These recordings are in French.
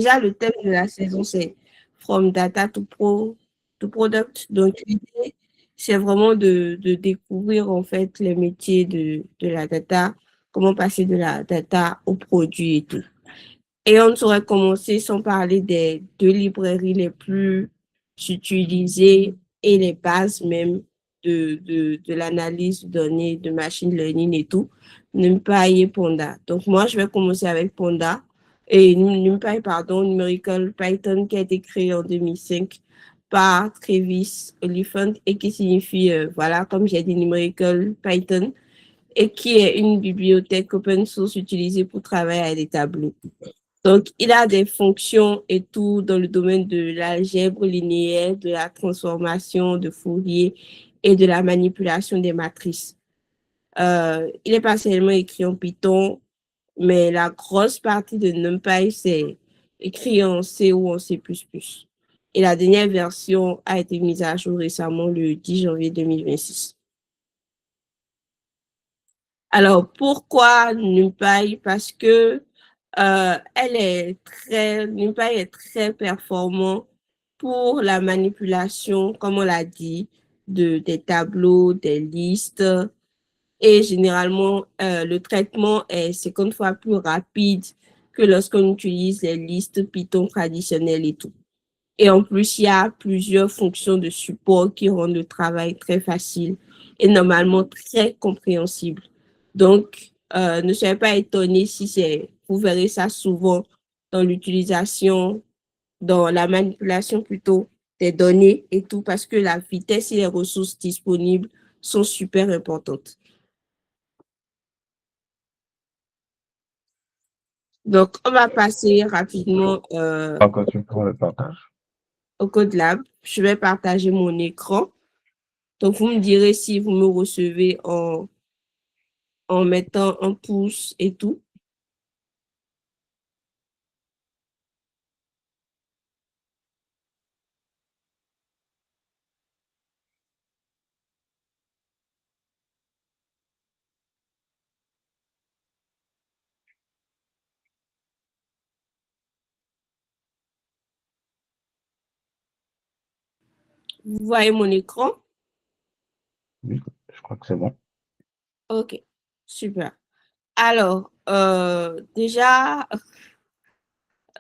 déjà, le thème de la saison, c'est From Data to Product. Donc, l'idée, c'est vraiment de découvrir, en fait, les métiers de la data, comment passer de la data au produit et tout. Et on saurait commencer sans parler des deux librairies les plus utilisées et les bases même de l'analyse de données, de machine learning et tout, NumPy et Panda. Donc moi, je vais commencer avec Panda et NumPy, pardon, Numerical Python qui a été créé en 2005 par Travis Oliphant et qui signifie, voilà, comme j'ai dit, Numerical Python et qui est une bibliothèque open source utilisée pour travailler à des tableaux. Donc, il a des fonctions et tout dans le domaine de l'algèbre linéaire, de la transformation de Fourier et de la manipulation des matrices. Il est partiellement écrit en Python, mais la grosse partie de NumPy, c'est écrit en C ou en C++. Et la dernière version a été mise à jour récemment le 10 janvier 2026. Alors, pourquoi NumPy? Parce que NumPy est très performant pour la manipulation, comme on l'a dit, des tableaux, des listes. Et généralement, le traitement est 50 fois plus rapide que lorsqu'on utilise les listes Python traditionnelles et tout. Et en plus, il y a plusieurs fonctions de support qui rendent le travail très facile et normalement très compréhensible. Donc, ne soyez pas étonnés si vous verrez ça souvent dans l'utilisation, dans la manipulation plutôt des données et tout, parce que la vitesse et les ressources disponibles sont super importantes. Donc, on va passer rapidement Encore tu pour le partage. au Code Lab. Je vais partager mon écran. Donc, vous me direz si vous me recevez en mettant un pouce et tout. Vous voyez mon écran? Oui, je crois que c'est bon. OK, super. Alors, déjà,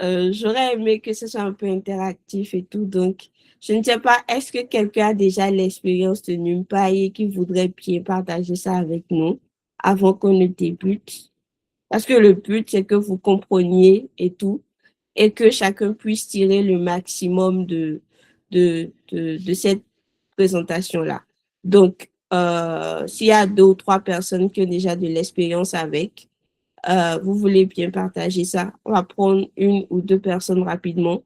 j'aurais aimé que ce soit un peu interactif et tout. Donc, je ne sais pas, est-ce que quelqu'un a déjà l'expérience de NumPy et qui voudrait bien partager ça avec nous avant qu'on ne débute? Parce que le but, c'est que vous compreniez et tout, et que chacun puisse tirer le maximum de cette présentation-là. Donc, s'il y a deux ou trois personnes qui ont déjà de l'expérience avec, vous voulez bien partager ça. On va prendre une ou deux personnes rapidement.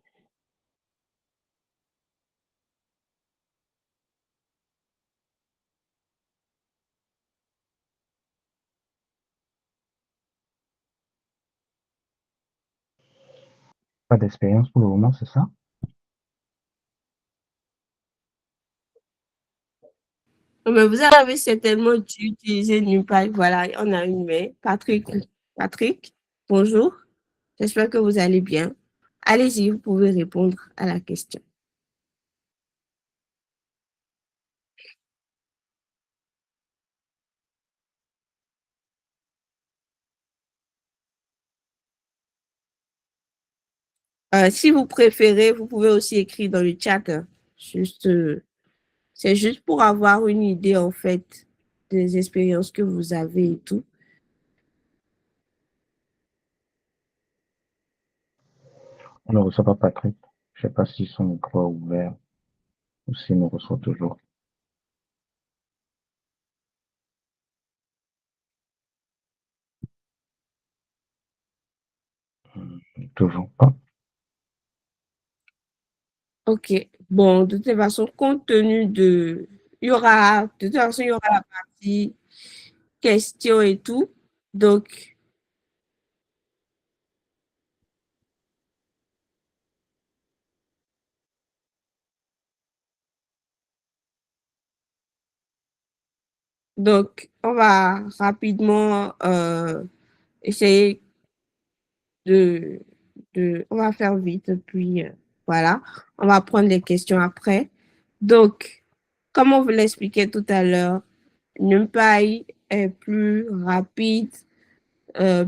Pas d'expérience pour le moment, c'est ça? Mais vous avez certainement dû utiliser NumPy. Voilà, on a une main. Patrick, bonjour. J'espère que vous allez bien. Allez-y, vous pouvez répondre à la question. Si vous préférez, vous pouvez aussi écrire dans le chat, hein. Juste, c'est juste pour avoir une idée, en fait, des expériences que vous avez et tout. On ne reçoit pas Patrick. Je sais pas si son micro est ouvert ou s'il nous reçoit toujours. Toujours pas. OK. Bon, de toute façon, compte tenu de... de toute façon, il y aura la partie questions et tout. Donc, on va rapidement essayer de on va faire vite, puis voilà, on va prendre les questions après. Donc, comme on vous l'expliquait tout à l'heure, NumPy est plus rapide,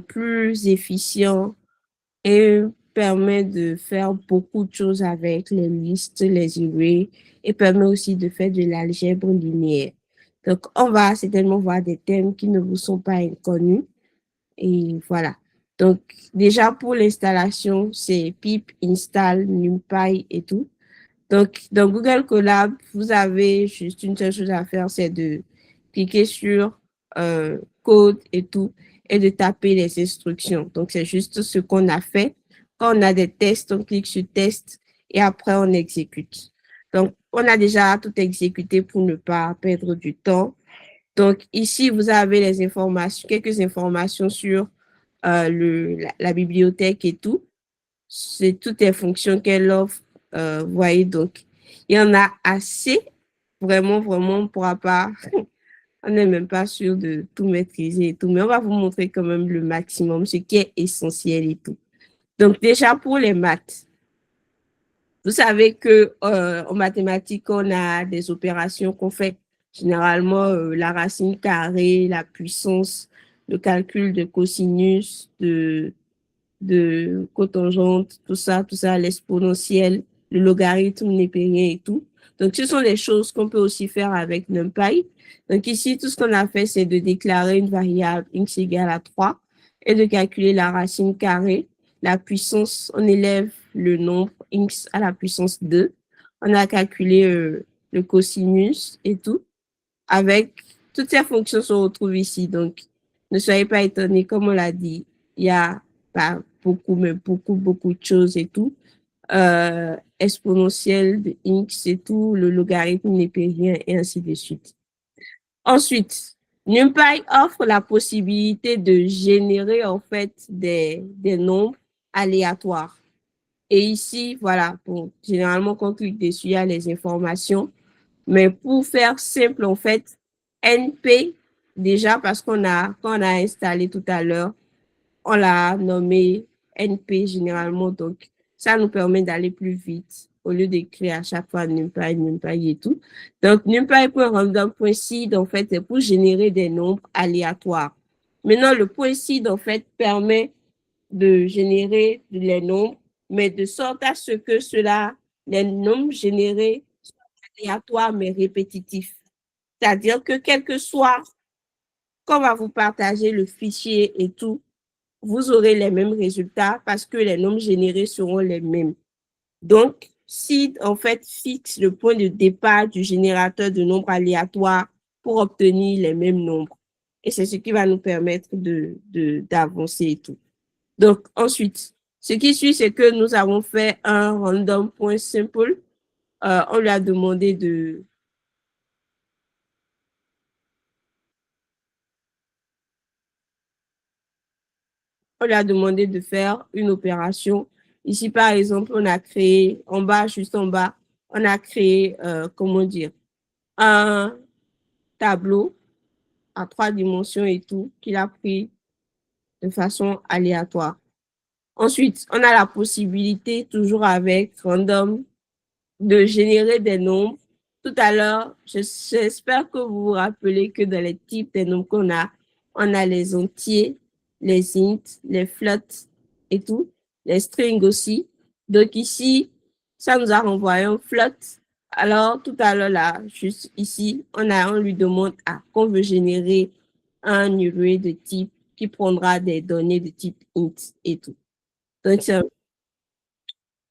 plus efficient et permet de faire beaucoup de choses avec les listes, les arrays et permet aussi de faire de l'algèbre linéaire. Donc, on va certainement voir des thèmes qui ne vous sont pas inconnus. Et voilà. Donc, déjà pour l'installation, c'est pip install NumPy et tout. Donc, dans Google Colab, vous avez juste une seule chose à faire, c'est de cliquer sur code et tout et de taper les instructions. Donc, c'est juste ce qu'on a fait. Quand on a des tests, on clique sur test et après on exécute. Donc, on a déjà tout exécuté pour ne pas perdre du temps. Donc, ici, vous avez les informations, quelques informations sur la bibliothèque et tout. C'est toutes les fonctions qu'elle offre. Vous voyez, donc, il y en a assez. Vraiment, vraiment, on ne pourra pas, on n'est même pas sûr de tout maîtriser et tout, mais on va vous montrer quand même le maximum, ce qui est essentiel et tout. Donc, déjà pour les maths, vous savez que en mathématiques, on a des opérations qu'on fait généralement la racine carrée, la puissance, le calcul de cosinus, de cotangente, tout ça, l'exponentielle, le logarithme népérien et tout. Donc, ce sont des choses qu'on peut aussi faire avec NumPy. Donc, ici, tout ce qu'on a fait, c'est de déclarer une variable x égale à 3 et de calculer la racine carrée. La puissance, on élève le nombre x à la puissance 2. On a calculé le cosinus et tout. Avec toutes ces fonctions se retrouvent ici. Donc, ne soyez pas étonnés, comme on l'a dit, il y a pas beaucoup, mais beaucoup de choses et tout. Exponentielle de x et tout, le logarithme népérien et ainsi de suite. Ensuite, NumPy offre la possibilité de générer en fait des nombres aléatoires. Et ici, voilà, bon, généralement, quand on clique dessus, il y a les informations. Mais pour faire simple, en fait, NP, déjà parce quand on a installé tout à l'heure, on l'a nommé NP généralement. Donc, ça nous permet d'aller plus vite au lieu d'écrire à chaque fois NumPy, NumPy et tout. Donc, NumPy.random.seed, en fait, c'est pour générer des nombres aléatoires. Maintenant, le point seed, en fait, permet de générer les nombres, mais de sorte à ce que les nombres générés soient aléatoires mais répétitifs. C'est-à-dire que quel que soit qu'on va vous partager le fichier et tout, vous aurez les mêmes résultats parce que les nombres générés seront les mêmes. Donc, si en fait fixe le point de départ du générateur de nombres aléatoires pour obtenir les mêmes nombres. Et c'est ce qui va nous permettre d'avancer et tout. Donc, ensuite, ce qui suit, c'est que nous avons fait un random.simple. On lui a demandé de faire une opération. Ici, par exemple, on a créé, en bas, juste en bas, on a créé, comment dire, un tableau à 3 dimensions et tout, qu'il a pris de façon aléatoire. Ensuite, on a la possibilité, toujours avec random, de générer des nombres. Tout à l'heure, j'espère que vous vous rappelez que dans les types des nombres qu'on a, on a les entiers, les int, les floats et tout, les strings aussi. Donc ici, ça nous a renvoyé un float. Alors tout à l'heure là, juste ici, on lui demande qu'on veut générer un array de type qui prendra des données de type int et tout. Donc c'est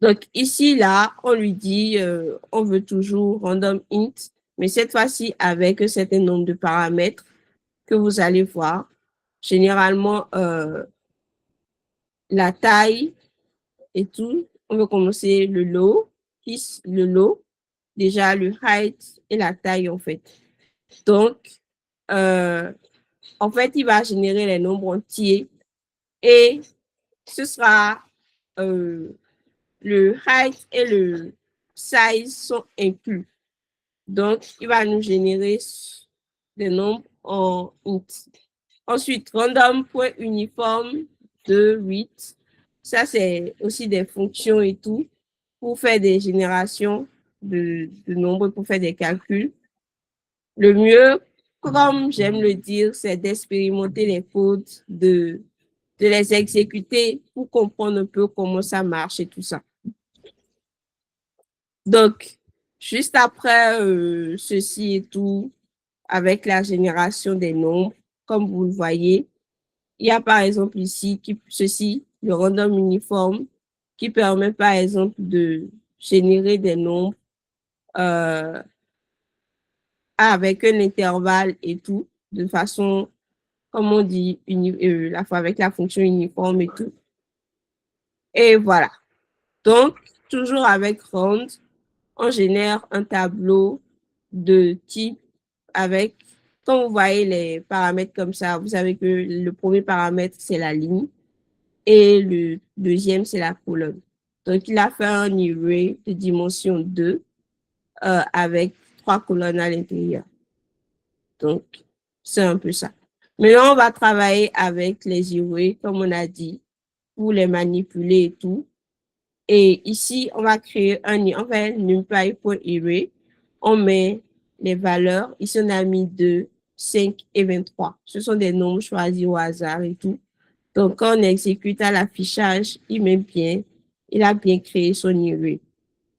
Donc ici, là, on lui dit, on veut toujours random int, mais cette fois-ci avec un certain nombre de paramètres que vous allez voir. Généralement, la taille et tout. On veut commencer le low, déjà le height et la taille en fait. Donc, en fait, il va générer les nombres entiers et ce sera le height et le size sont inclus. Donc, il va nous générer des nombres en int. Ensuite, random.uniforme de 8. ça c'est aussi des fonctions et tout pour faire des générations de nombres, pour faire des calculs. Le mieux, comme j'aime le dire, c'est d'expérimenter les codes, de les exécuter pour comprendre un peu comment ça marche et tout ça. Donc, juste après ceci et tout, avec la génération des nombres, comme vous le voyez, il y a par exemple ici ceci, le random uniforme, qui permet par exemple de générer des nombres avec un intervalle et tout, de façon, comme on dit, la fois avec la fonction uniforme et tout. Et voilà. Donc, toujours avec round, on génère un tableau de type avec, quand vous voyez les paramètres comme ça, vous savez que le premier paramètre, c'est la ligne et le deuxième, c'est la colonne. Donc, il a fait un array de dimension 2 avec 3 colonnes à l'intérieur. Donc, c'est un peu ça. Maintenant, on va travailler avec les arrays, comme on a dit, pour les manipuler et tout. Et ici, on va créer on fait numpy.array. On met les valeurs. Ici, on a mis 2, 5 et 23. Ce sont des nombres choisis au hasard et tout. Donc, quand on exécute à l'affichage, il a bien créé son array.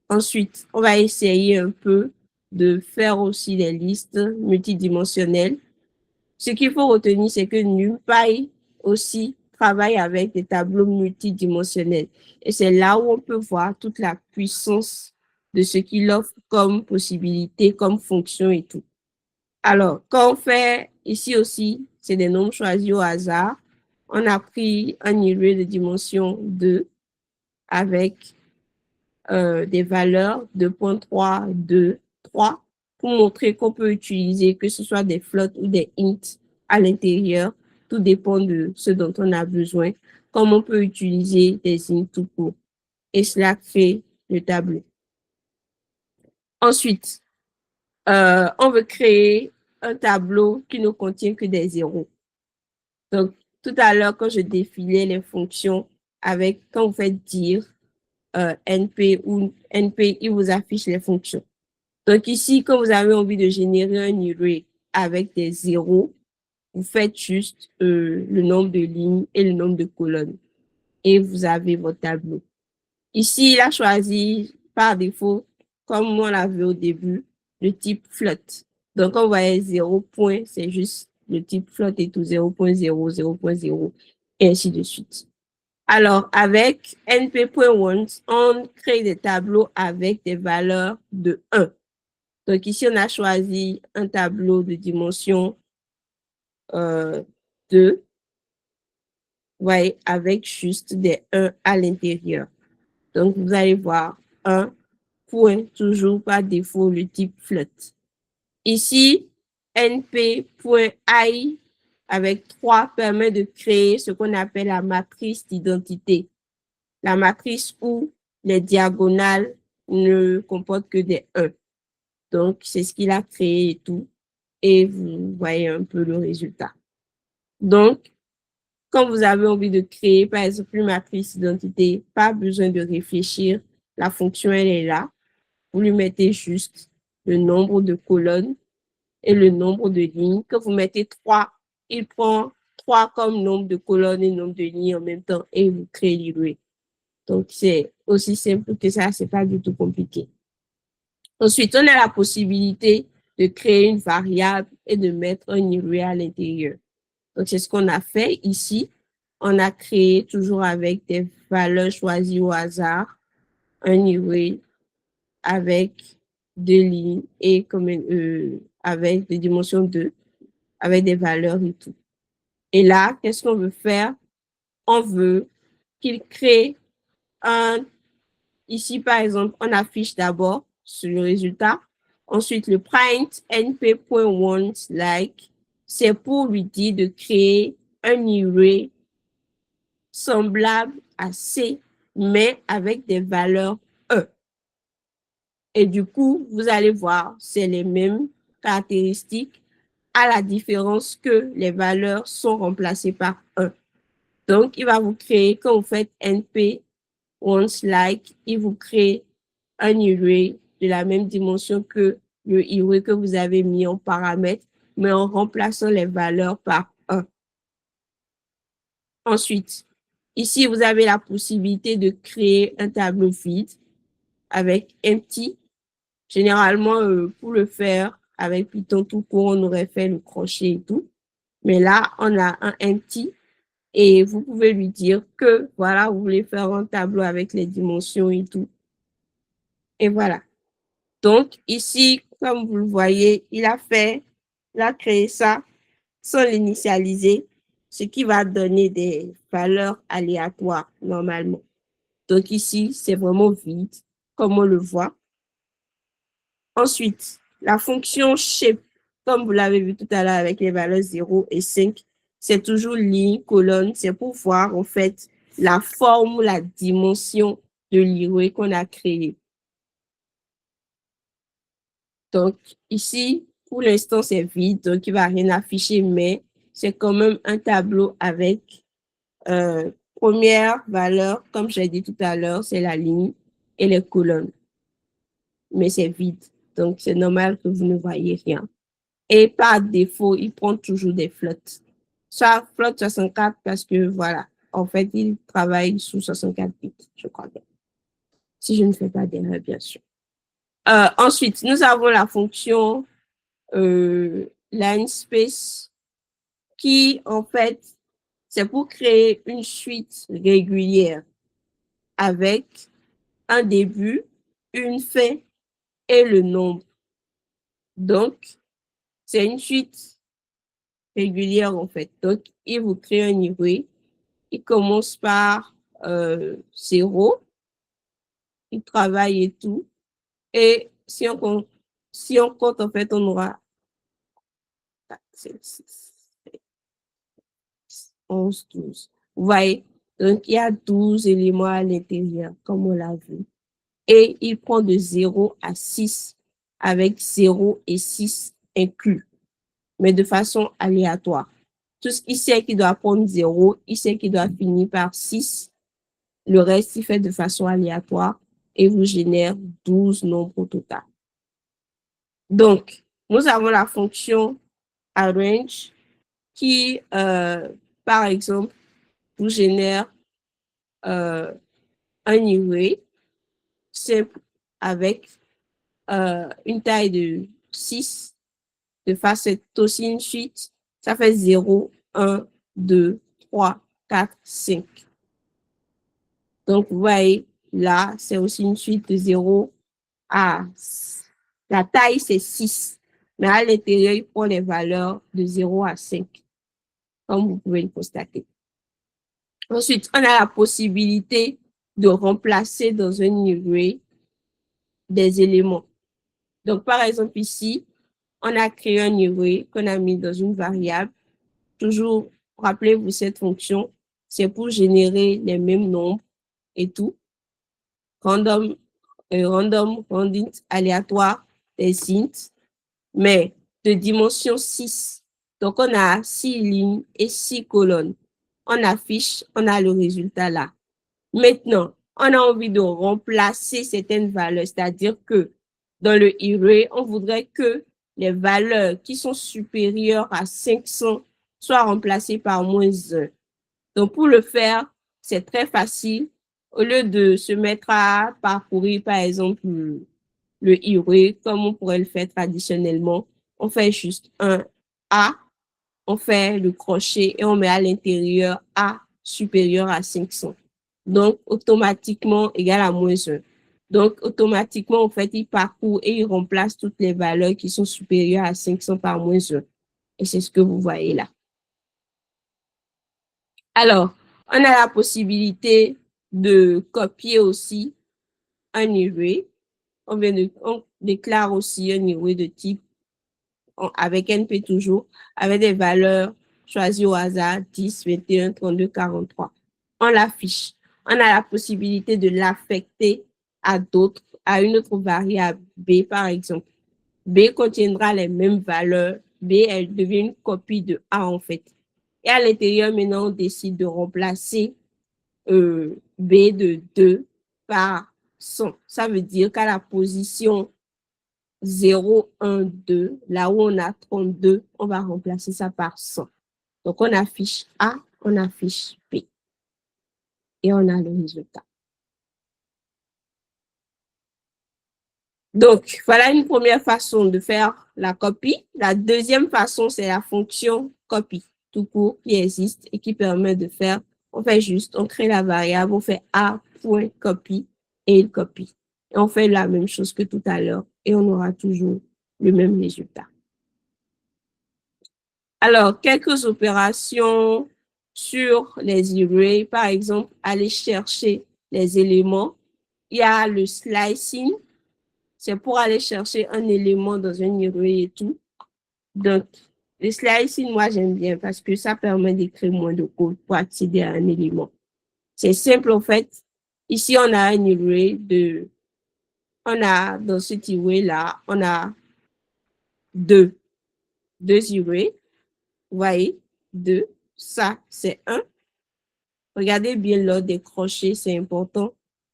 Ensuite, on va essayer un peu de faire aussi des listes multidimensionnelles. Ce qu'il faut retenir, c'est que NumPy aussi travaille avec des tableaux multidimensionnels. Et c'est là où on peut voir toute la puissance de ce qu'il offre comme possibilité, comme fonction et tout. Alors, quand on fait ici aussi, c'est des nombres choisis au hasard. On a pris un array de dimension 2 avec des valeurs 2.3, 2, 3 pour montrer qu'on peut utiliser que ce soit des floats ou des ints à l'intérieur. Tout dépend de ce dont on a besoin. Comme on peut utiliser des ints tout court. Et cela crée le tableau. Ensuite, on veut créer un tableau qui ne contient que des zéros. Donc, tout à l'heure, quand je défilais les fonctions avec, quand vous faites dire NP ou NP, il vous affiche les fonctions. Donc ici, quand vous avez envie de générer un array avec des zéros, vous faites juste le nombre de lignes et le nombre de colonnes. Et vous avez votre tableau. Ici, il a choisi par défaut, comme on l'avait au début, le type float. Donc, quand vous voyez 0 point, c'est juste le type float et tout 0.0, 0.0, et ainsi de suite. Alors, avec np.once, on crée des tableaux avec des valeurs de 1. Donc, ici, on a choisi un tableau de dimension 2, ouais, avec juste des 1 à l'intérieur. Donc, vous allez voir 1 point, toujours par défaut, le type float. Ici, np.i avec 3 permet de créer ce qu'on appelle la matrice d'identité. La matrice où les diagonales ne comportent que des 1. Donc, c'est ce qu'il a créé et tout. Et vous voyez un peu le résultat. Donc, quand vous avez envie de créer, par exemple, une matrice d'identité, pas besoin de réfléchir. La fonction, elle est là. Vous lui mettez juste le nombre de colonnes et le nombre de lignes. Quand vous mettez 3, il prend 3 comme nombre de colonnes et nombre de lignes en même temps et vous créez l'array. Donc, c'est aussi simple que ça, c'est pas du tout compliqué. Ensuite, on a la possibilité de créer une variable et de mettre un array à l'intérieur. Donc, c'est ce qu'on a fait ici. On a créé toujours avec des valeurs choisies au hasard, un array avec 2 lignes et comme, avec des dimensions 2, avec des valeurs et tout. Et là, qu'est-ce qu'on veut faire? On veut qu'il crée un, ici par exemple, on affiche d'abord sur le résultat. Ensuite, le print np.once like, c'est pour lui dire de créer un array semblable à C, mais avec des valeurs E. Et du coup, vous allez voir, c'est les mêmes caractéristiques, à la différence que les valeurs sont remplacées par 1. Donc, il va vous créer, quand vous faites np once like, il vous crée un array de la même dimension que le array que vous avez mis en paramètre, mais en remplaçant les valeurs par 1. Ensuite, ici, vous avez la possibilité de créer un tableau vide avec empty. Généralement, pour le faire avec Python tout court, on aurait fait le crochet et tout. Mais là, on a un empty et vous pouvez lui dire que, voilà, vous voulez faire un tableau avec les dimensions et tout. Et voilà. Donc, ici, comme vous le voyez, il a créé ça sans l'initialiser, ce qui va donner des valeurs aléatoires normalement. Donc ici, c'est vraiment vide, comme on le voit. Ensuite, la fonction shape, comme vous l'avez vu tout à l'heure avec les valeurs 0 et 5, c'est toujours ligne, colonne, c'est pour voir en fait la forme ou la dimension de l'array qu'on a créé. Donc ici, pour l'instant, c'est vide, donc il ne va rien afficher, mais c'est quand même un tableau avec première valeur, comme j'ai dit tout à l'heure, c'est la ligne et les colonnes. Mais c'est vide, donc c'est normal que vous ne voyez rien. Et par défaut, il prend toujours des flottes. Soit flotte 64 parce que voilà, en fait, il travaille sous 64 bits, je crois bien. Si je ne fais pas d'erreur, bien sûr. Ensuite, nous avons la fonction line space qui, en fait, c'est pour créer une suite régulière avec un début, une fin et le nombre. Donc, c'est une suite régulière en fait. Donc, il vous crée un array. Il commence par 0. Il travaille et tout. Et si on compte en fait, on aura 4, 5, 6, 11, 12. Vous voyez? Donc, il y a 12 éléments à l'intérieur, comme on l'a vu. Et il prend de 0 à 6 avec 0 et 6 inclus, mais de façon aléatoire. Tout ce qu'il sait qu'il doit prendre 0, il sait qu'il doit finir par 6. Le reste, il fait de façon aléatoire et vous génère 12 nombres au total. Donc, nous avons la fonction arrange qui, par exemple, vous génère un array simple avec une taille de 6. De faire c'est aussi une suite. Ça fait 0, 1, 2, 3, 4, 5. Donc, vous voyez, là, c'est aussi une suite de 0 à... La taille, c'est 6. Mais à l'intérieur, il prend les valeurs de 0 à 5, comme vous pouvez le constater. Ensuite, on a la possibilité de remplacer dans un array des éléments. Donc, par exemple, ici, on a créé un array qu'on a mis dans une variable. Toujours, rappelez-vous cette fonction, c'est pour générer les mêmes nombres et tout. Random, random, aléatoire, des int, mais de dimension 6. Donc, on a 6 lignes et 6 colonnes. On affiche, on a le résultat là. Maintenant, on a envie de remplacer certaines valeurs, c'est-à-dire que dans le array, on voudrait que les valeurs qui sont supérieures à 500 soient remplacées par -1. Donc, pour le faire, c'est très facile. Au lieu de se mettre à parcourir, par exemple, le array, comme on pourrait le faire traditionnellement, on fait juste un A, on fait le crochet et on met à l'intérieur A supérieur à 500. Donc, automatiquement égal à -1. Donc, automatiquement, en fait, il parcourt et il remplace toutes les valeurs qui sont supérieures à 500 par -1. Et c'est ce que vous voyez là. Alors, on a la possibilité de copier aussi un array. On déclare aussi un array de type avec NP toujours, avec des valeurs choisies au hasard, 10, 21, 32, 43. On l'affiche. On a la possibilité de l'affecter à d'autres, à une autre variable, B par exemple. B contiendra les mêmes valeurs. B, elle devient une copie de A en fait. Et à l'intérieur, maintenant, on décide de remplacer B de 2 par 100. Ça veut dire qu'à la position 0, 1, 2, là où on a 32, on va remplacer ça par 100. Donc, on affiche A, on affiche B. Et on a le résultat. Donc, voilà une première façon de faire la copie. La deuxième façon, c'est la fonction copy, tout court, qui existe et qui permet de faire, on fait juste, on crée la variable, on fait A.copy et il copie. Et on fait la même chose que tout à l'heure et on aura toujours le même résultat. Alors, quelques opérations sur les arrays, par exemple, aller chercher les éléments. Il y a le slicing. C'est pour aller chercher un élément dans un array et tout. Donc, le slicing, moi, j'aime bien parce que ça permet d'écrire moins de code pour accéder à un élément. C'est simple, en fait. Ici, on a un array dans cet array-là, on a deux arrays. Vous voyez, 2. Ça, c'est 1. Regardez bien l'ordre des crochets, c'est important.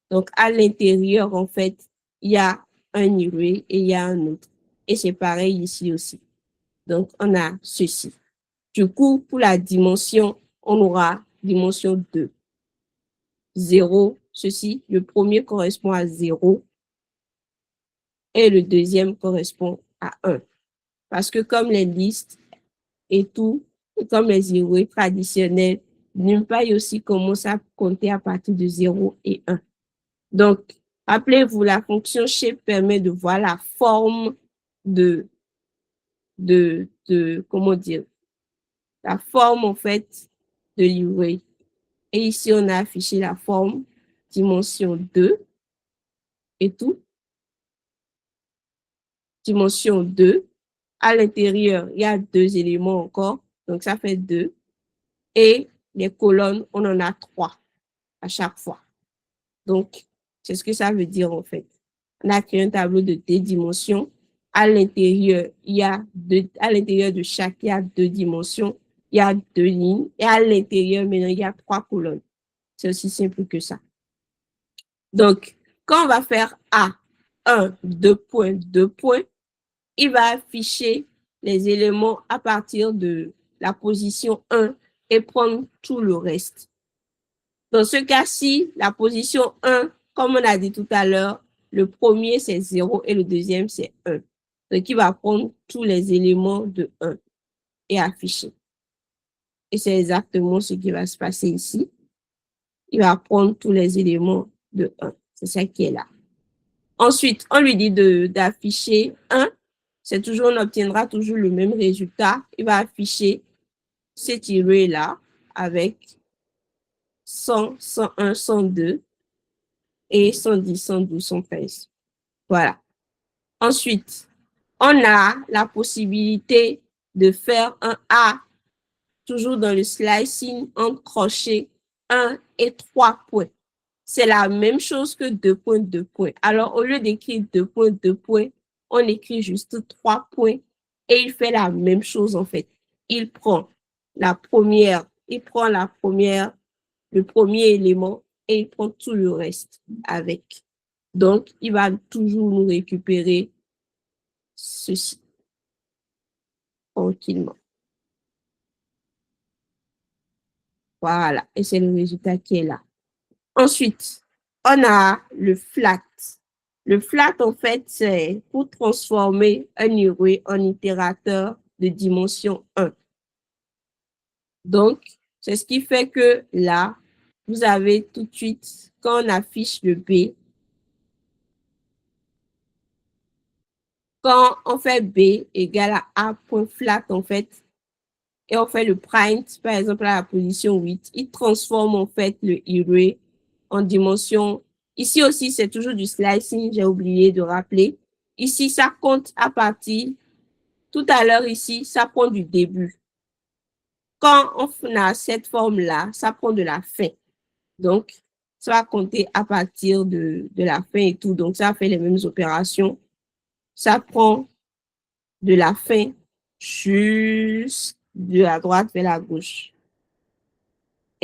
Donc, à l'intérieur, en fait, il y a un array et il y a un autre. Et c'est pareil ici aussi. Donc, on a ceci. Du coup, pour la dimension, on aura dimension 2. 0, ceci, le premier correspond à 0 et le deuxième correspond à 1. Parce que comme les listes et tout, et comme les arrays traditionnels, NumPy aussi commence à compter à partir de 0 et 1. Donc, rappelez-vous, la fonction shape permet de voir la forme comment dire, la forme, en fait, de l'array. Et ici, on a affiché la forme dimension 2 et tout. Dimension 2. À l'intérieur, il y a 2 éléments encore. Donc, ça fait 2. Et les colonnes, on en a 3 à chaque fois. Donc, c'est ce que ça veut dire, en fait. On a créé un tableau de 2 dimensions. À l'intérieur, à l'intérieur de chaque, il y a 2 dimensions. Il y a 2 lignes. Et à l'intérieur, maintenant, il y a 3 colonnes. C'est aussi simple que ça. Donc, quand on va faire A1, 2 points, 2 points, il va afficher les éléments à partir de la position 1 et prendre tout le reste. Dans ce cas-ci, la position 1, comme on a dit tout à l'heure, le premier c'est 0 et le deuxième c'est 1. Donc, il va prendre tous les éléments de 1 et afficher. Et c'est exactement ce qui va se passer ici. Il va prendre tous les éléments de 1. C'est ça qui est là. Ensuite, on lui dit d'afficher 1. On obtiendra toujours le même résultat. Il va afficher cet array-là avec 100, 101, 102 et 110, 112, 113. Voilà. Ensuite, on a la possibilité de faire un A, toujours dans le slicing, en crochet 1 et 3 points. C'est la même chose que 2 points, 2 points. Alors, au lieu d'écrire 2 points, 2 points, on écrit juste 3 points et il fait la même chose en fait. Il prend le premier élément et il prend tout le reste avec. Donc, il va toujours nous récupérer ceci tranquillement. Voilà, et c'est le résultat qui est là. Ensuite, on a le flat. Le flat, en fait, c'est pour transformer un array en itérateur de dimension 1. Donc, c'est ce qui fait que là, vous avez tout de suite, quand on affiche le B, quand on fait B égale à A.flat, en fait, et on fait le print, par exemple, à la position 8, il transforme, en fait, le array en dimension. Ici aussi, c'est toujours du slicing, j'ai oublié de rappeler. Ici, ça compte à partir, tout à l'heure ici, ça prend du début. Quand on a cette forme-là, ça prend de la fin. Donc, ça va compter à partir de la fin et tout. Donc, ça fait les mêmes opérations. Ça prend de la fin juste de la droite vers la gauche.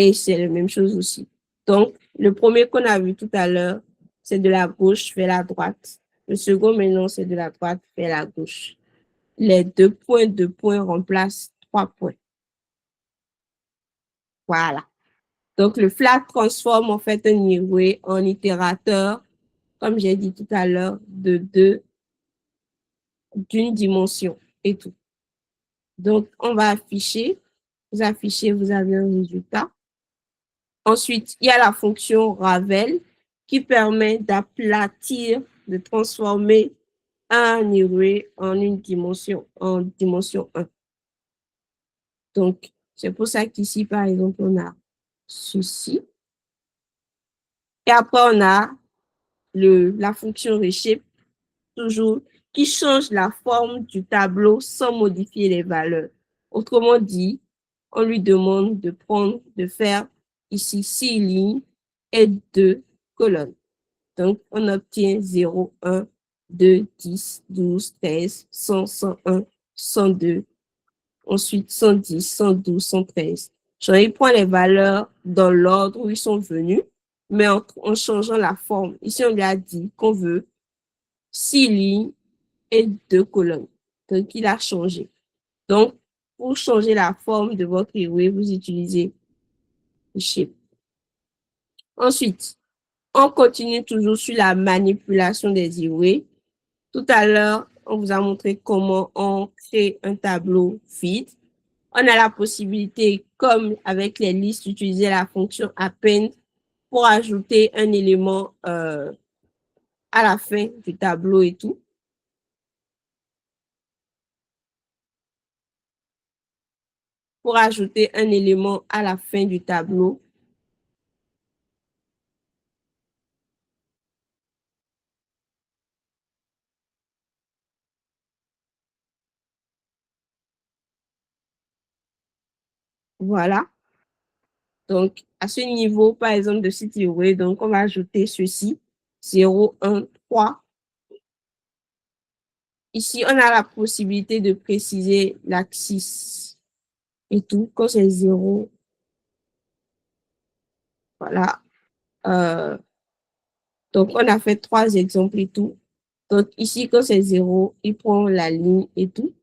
Et c'est la même chose aussi. Donc, le premier qu'on a vu tout à l'heure, c'est de la gauche vers la droite. Le second, maintenant, c'est de la droite vers la gauche. Les deux points remplacent 3 points. Voilà. Donc, le flat transforme en fait un array en itérateur, comme j'ai dit tout à l'heure, d'une dimension et tout. Donc, on va afficher. Vous affichez, vous avez un résultat. Ensuite, il y a la fonction Ravel qui permet d'aplatir, de transformer un array en dimension 1. Donc, c'est pour ça qu'ici, par exemple, on a ceci. Et après, on a la fonction reshape, toujours, qui change la forme du tableau sans modifier les valeurs. Autrement dit, on lui demande de faire ici 6 lignes et 2 colonnes. Donc, on obtient 0, 1, 2, 10, 12, 13, 100, 101, 102, ensuite 110, 112, 113. Il prend les valeurs dans l'ordre où ils sont venus, mais en changeant la forme. Ici, on lui a dit qu'on veut 6 lignes et 2 colonnes. Donc, il a changé. Donc, pour changer la forme de votre array, vous utilisez shape. Ensuite, on continue toujours sur la manipulation des arrays. Tout à l'heure, on vous a montré comment on crée un tableau vide. On a la possibilité, comme avec les listes, d'utiliser la fonction append pour ajouter un élément à la fin du tableau et tout. Pour ajouter un élément à la fin du tableau. Voilà. Donc, à ce niveau, par exemple, de cette array, donc on va ajouter ceci, 0, 1, 3. Ici, on a la possibilité de préciser l'axis et tout. Quand c'est 0, voilà. Donc, on a fait 3 exemples et tout. Donc, ici, quand c'est 0, il prend la ligne et tout.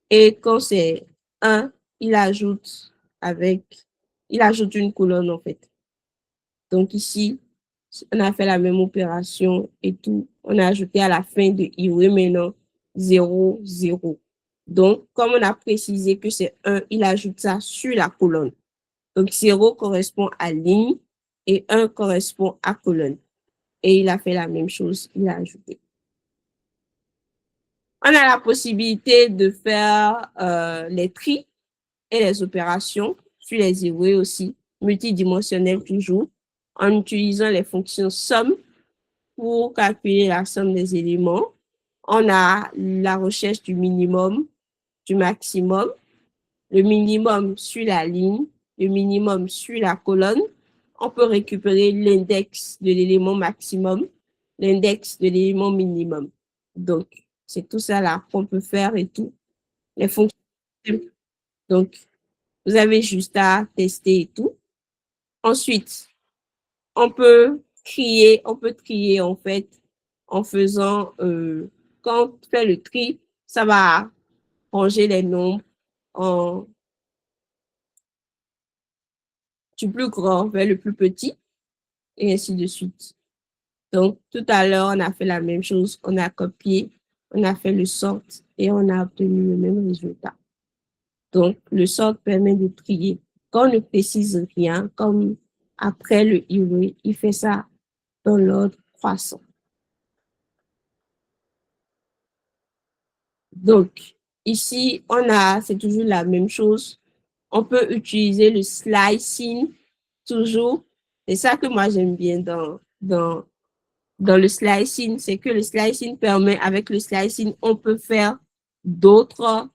Et quand c'est 1, il ajoute une colonne, en fait. Donc, ici, on a fait la même opération et tout. On a ajouté à la fin de array maintenant 0, 0. Donc, comme on a précisé que c'est 1, il ajoute ça sur la colonne. Donc, 0 correspond à ligne et 1 correspond à colonne. Et il a fait la même chose, il a ajouté. On a la possibilité de faire les tris et les opérations sur les arrays aussi, multidimensionnels toujours, en utilisant les fonctions somme pour calculer la somme des éléments. On a la recherche du minimum, du maximum, le minimum sur la ligne, le minimum sur la colonne. On peut récupérer l'index de l'élément maximum, l'index de l'élément minimum. Donc, c'est tout ça là qu'on peut faire et tout. Les fonctions. Donc, vous avez juste à tester et tout. Ensuite, on peut trier en fait en faisant, quand on fait le tri, ça va ranger les nombres du plus grand vers le plus petit et ainsi de suite. Donc, tout à l'heure, on a fait la même chose. On a copié, on a fait le sort et on a obtenu le même résultat. Donc, le sort permet de trier. Quand on ne précise rien, comme après le array, il fait ça dans l'ordre croissant. Donc, ici, c'est toujours la même chose. On peut utiliser le slicing toujours. C'est ça que moi j'aime bien dans le slicing, c'est que le slicing permet, avec le slicing, on peut faire d'autres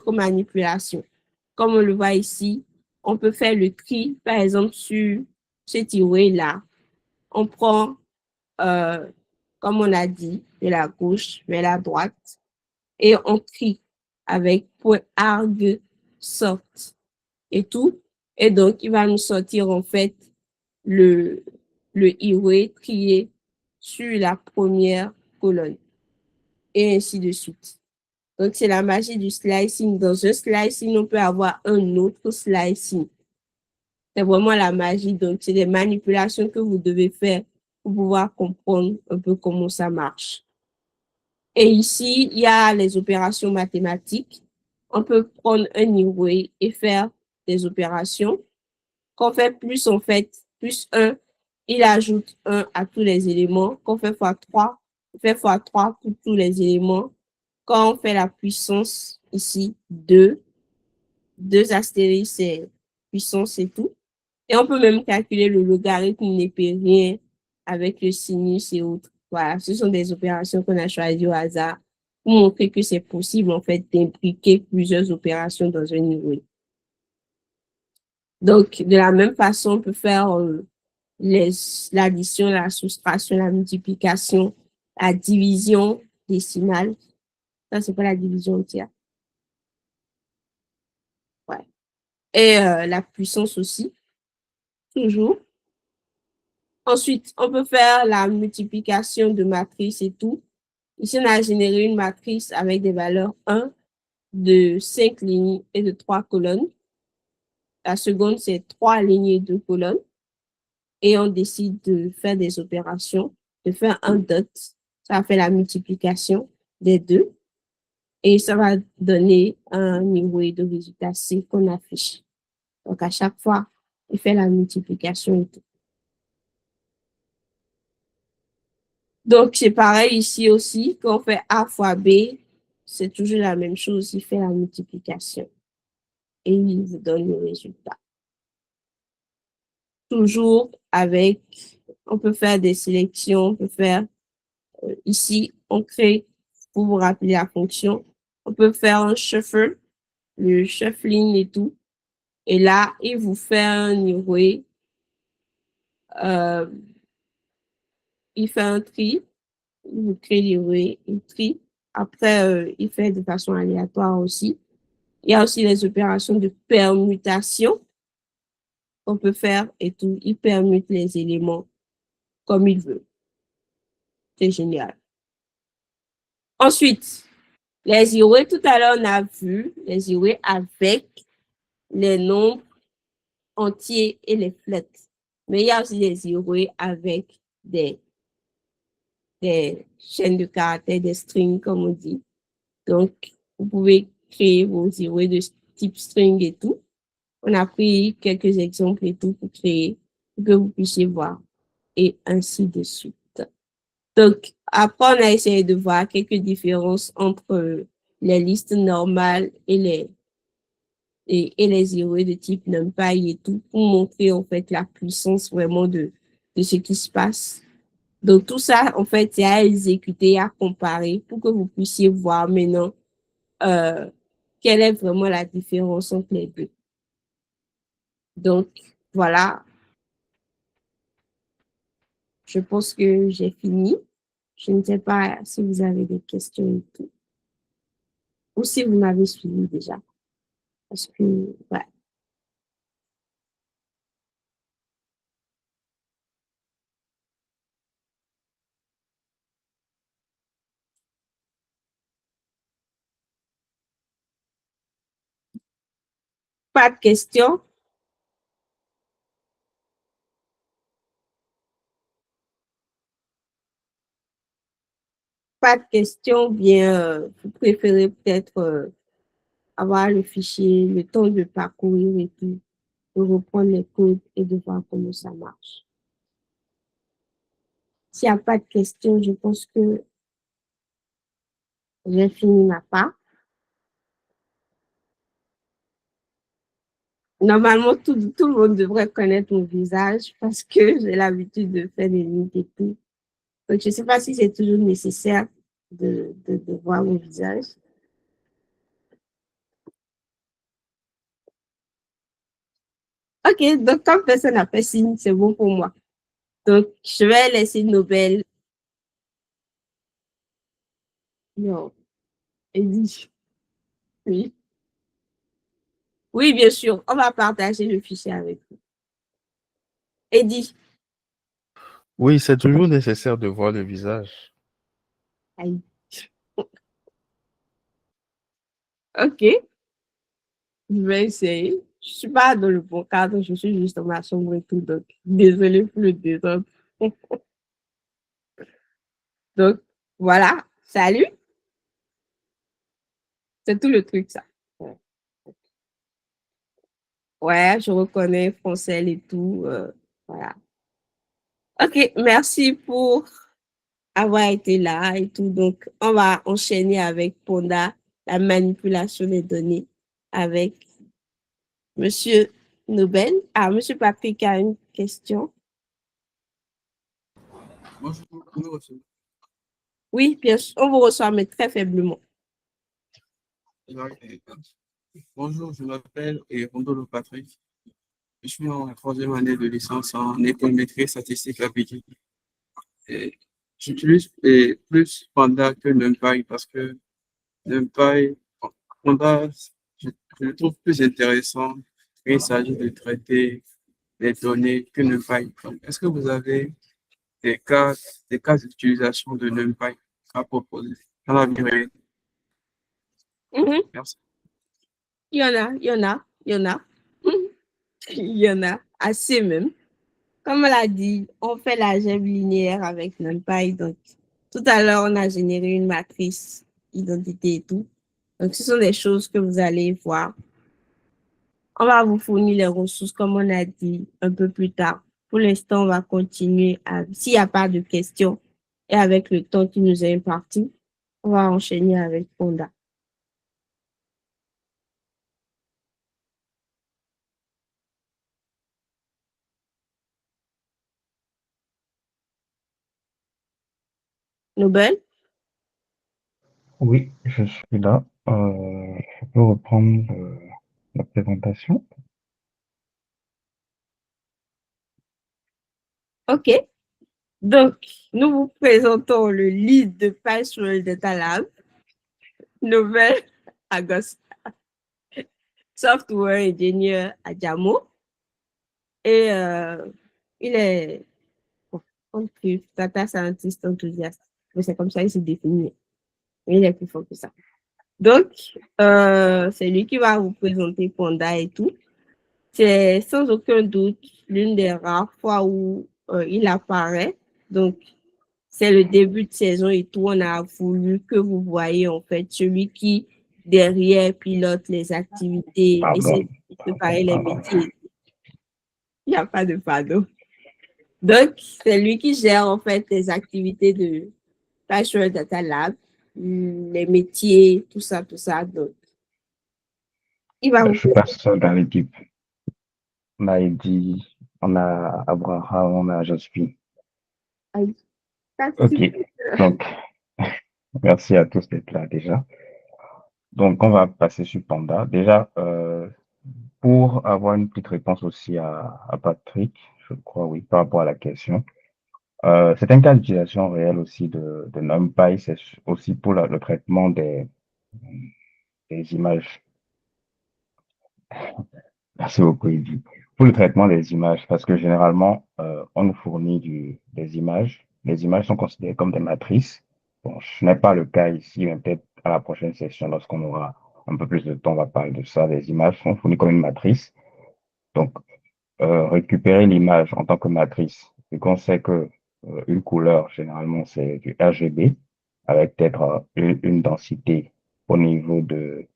manipulations. Comme on le voit ici, on peut faire le tri, par exemple, sur cet array-là. On prend, comme on a dit, de la gauche vers la droite et on trie avec point arg sort et tout. Et donc, il va nous sortir en fait le Iwe trié sur la première colonne et ainsi de suite. Donc, c'est la magie du slicing. Dans un slicing, on peut avoir un autre slicing. C'est vraiment la magie. Donc, c'est des manipulations que vous devez faire pour pouvoir comprendre un peu comment ça marche. Et ici, il y a les opérations mathématiques. On peut prendre un Iwe et faire des opérations. Quand on fait plus, on fait plus 1, il ajoute 1 à tous les éléments. Quand on fait x3, on fait x3 pour tous les éléments. Quand on fait la puissance, ici, 2, 2 astérisques, c'est puissance et tout. Et on peut même calculer le logarithme népérien avec le sinus et autres. Voilà, ce sont des opérations qu'on a choisies au hasard pour montrer que c'est possible, en fait, d'impliquer plusieurs opérations dans un niveau. Donc, de la même façon, on peut faire l'addition, la soustraction, la multiplication, la division décimale. Ça, c'est pas la division entière. Ouais. Et la puissance aussi, toujours. Ensuite, on peut faire la multiplication de matrices et tout. Ici, on a généré une matrice avec des valeurs 1, de 5 lignes et de 3 colonnes. La seconde, c'est 3 lignes et 2 colonnes. Et on décide de faire des opérations, de faire un dot. Ça fait la multiplication des deux. Et ça va donner un niveau de résultat C qu'on affiche. Donc, à chaque fois, il fait la multiplication et tout. Donc, c'est pareil ici aussi. Quand on fait A fois B, c'est toujours la même chose. Il fait la multiplication. Et il vous donne le résultat. Toujours avec, on peut faire des sélections, on peut faire, ici, on crée, pour vous rappeler la fonction, on peut faire un shuffle, le shuffling et tout. Et là, il vous fait un iré, il fait un tri, il vous crée l'iré, il trie. Après, il fait de façon aléatoire aussi. Il y a aussi les opérations de permutation qu'on peut faire et tout. Il permute les éléments comme il veut. C'est génial. Ensuite, les irés, tout à l'heure, on a vu les irés avec les nombres entiers et les flèches. Mais il y a aussi les irés avec des chaînes de caractères, des strings, comme on dit. Donc, vous pouvez créer vos irés de type string et tout. On a pris quelques exemples et tout pour créer, pour que vous puissiez voir, et ainsi de suite. Donc, après, on a essayé de voir quelques différences entre les listes normales et les irés de type NumPy et tout, pour montrer en fait la puissance vraiment de ce qui se passe. Donc, tout ça, en fait, c'est à exécuter, à comparer pour que vous puissiez voir maintenant quelle est vraiment la différence entre les deux. Donc, voilà, je pense que j'ai fini. Je ne sais pas si vous avez des questions et tout, ou si vous m'avez suivi déjà. Parce que, ouais. Pas de questions? Pas de questions, bien, vous préférez peut-être avoir le fichier, le temps de parcourir et tout, de reprendre les codes et de voir comment ça marche. S'il n'y a pas de questions, je pense que j'ai fini ma part. Normalement, tout le monde devrait connaître mon visage parce que j'ai l'habitude de faire des limites et tout. Donc, je ne sais pas si c'est toujours nécessaire de voir mon visage. OK, donc comme personne n'a fait signe, c'est bon pour moi. Donc, je vais laisser Nobel. Non, Eddie. Oui. Oui, bien sûr, on va partager le fichier avec vous. Eddie. Oui, c'est toujours nécessaire de voir le visage. Aïe. Ok, je vais essayer. Je suis pas dans le bon cadre, je suis juste dans ma chambre et tout, donc désolée pour le désordre. Donc, voilà. Salut. C'est tout le truc, ça. Ouais, je reconnais français et tout. Voilà. Ok, merci pour avoir été là et tout. Donc, on va enchaîner avec Ponda, la manipulation des données avec Monsieur Nobel. Ah, Monsieur Patrick a une question. Bonjour, vous me recevez? Oui, bien sûr, on vous reçoit, mais très faiblement. Bonjour, je m'appelle Rondolo Patrick. Je suis en troisième année de licence en économétrie statistique appliquée. Et j'utilise plus Panda que NumPy parce que NumPy, Panda, je, je le trouve plus intéressant quand il s'agit de traiter les données que NumPy. Donc, est-ce que vous avez des cas, des cas d'utilisation de NumPy à proposer dans la vie réelle? Mhm. Merci. Il y en a, il y en a, il y en a. Il y en a assez même. Comme on l'a dit, on fait l'algèbre linéaire avec NumPy. Donc, tout à l'heure, on a généré une matrice identité et tout. Donc, ce sont des choses que vous allez voir. On va vous fournir les ressources, comme on a dit, un peu plus tard. Pour l'instant, on va continuer s'il n'y a pas de questions et avec le temps qui nous est imparti, on va enchaîner avec Fonda. Nobel? Oui, je suis là. Je peux reprendre la présentation. OK. Donc, nous vous présentons le lead de Password Data Lab, Nobel Agos, software engineer à Jamo. Et il est, bon, on dit data scientist enthousiaste. Mais c'est comme ça qu'il se définit. Mais il est plus fort que ça. Donc, c'est lui qui va vous présenter Panda et tout. C'est sans aucun doute l'une des rares fois où il apparaît. Donc, c'est le début de saison et tout. On a voulu que vous voyez en fait celui qui, derrière, pilote les activités, essaie Pardon, de préparer les pardon. métiers. Il n'y a pas de pardon. Donc, c'est lui qui gère en fait les activités de Password Data Lab, les métiers, tout ça, tout ça. Donc, il va Je vous suis pas seul dans l'équipe. On a Eddie, on a Abraham, on a Josephine. présenter. Ça, Ok, super. donc merci à tous d'être là déjà. Donc on va passer sur Panda. Déjà, pour avoir une petite réponse aussi à Patrick, je crois, oui, par rapport à la question. C'est un cas d'utilisation réel aussi de NumPy, c'est aussi pour le traitement des images. Merci beaucoup, Eddy. Pour le traitement des images, parce que généralement, on nous fournit des images. Les images sont considérées comme des matrices. Bon, ce n'est pas le cas ici, mais peut-être à la prochaine session, lorsqu'on aura un peu plus de temps, on va parler de ça. Les images sont fournies comme une matrice. Donc, récupérer l'image en tant que matrice, vu qu'on sait que une couleur, généralement, c'est du RGB, avec peut-être une densité au niveau de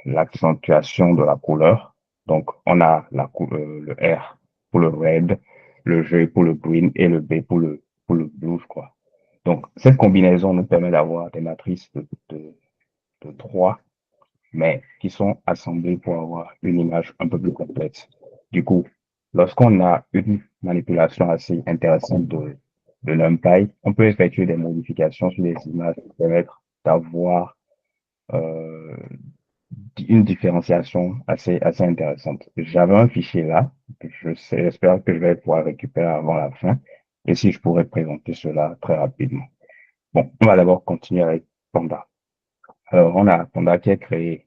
l'accentuation de la couleur. Donc, on a le R pour le red, le G pour le green et le B pour le blue, je crois. Donc, cette combinaison nous permet d'avoir des matrices de 3, mais qui sont assemblées pour avoir une image un peu plus complète. Du coup, lorsqu'on a une manipulation assez intéressante de NumPy, on peut effectuer des modifications sur les images pour permettre d'avoir euh, une différenciation assez intéressante. J'avais un fichier là, j'espère que je vais pouvoir récupérer avant la fin, et si je pourrais présenter cela très rapidement. Bon, on va d'abord continuer avec Panda. Alors, on a Panda qui est créé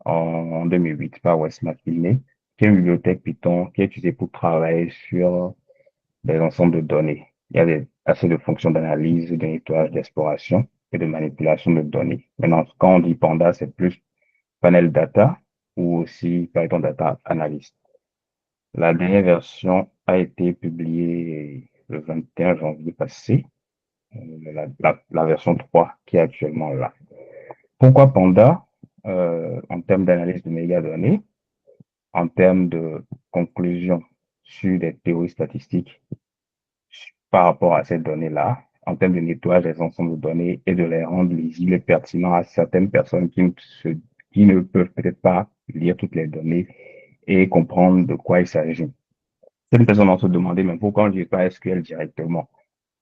en 2008 par Wes McKinney, qui est une bibliothèque Python qui est utilisée pour travailler sur des ensembles de données. Il y a assez de fonctions d'analyse, de nettoyage, d'exploration et de manipulation de données. Maintenant, quand on dit Panda, c'est plus panel data ou aussi Python Data Analyst. La dernière version a été publiée le 21 janvier passé, la version 3 qui est actuellement là. Pourquoi Panda? En termes d'analyse de mégadonnées, en termes de conclusion sur des théories statistiques par rapport à ces données-là, en termes de nettoyage des ensembles de données et de les rendre lisibles et pertinents à certaines personnes qui ne peuvent peut-être pas lire toutes les données et comprendre de quoi il s'agit. Certaines personnes vont se demander, mais pourquoi on ne dit pas SQL directement?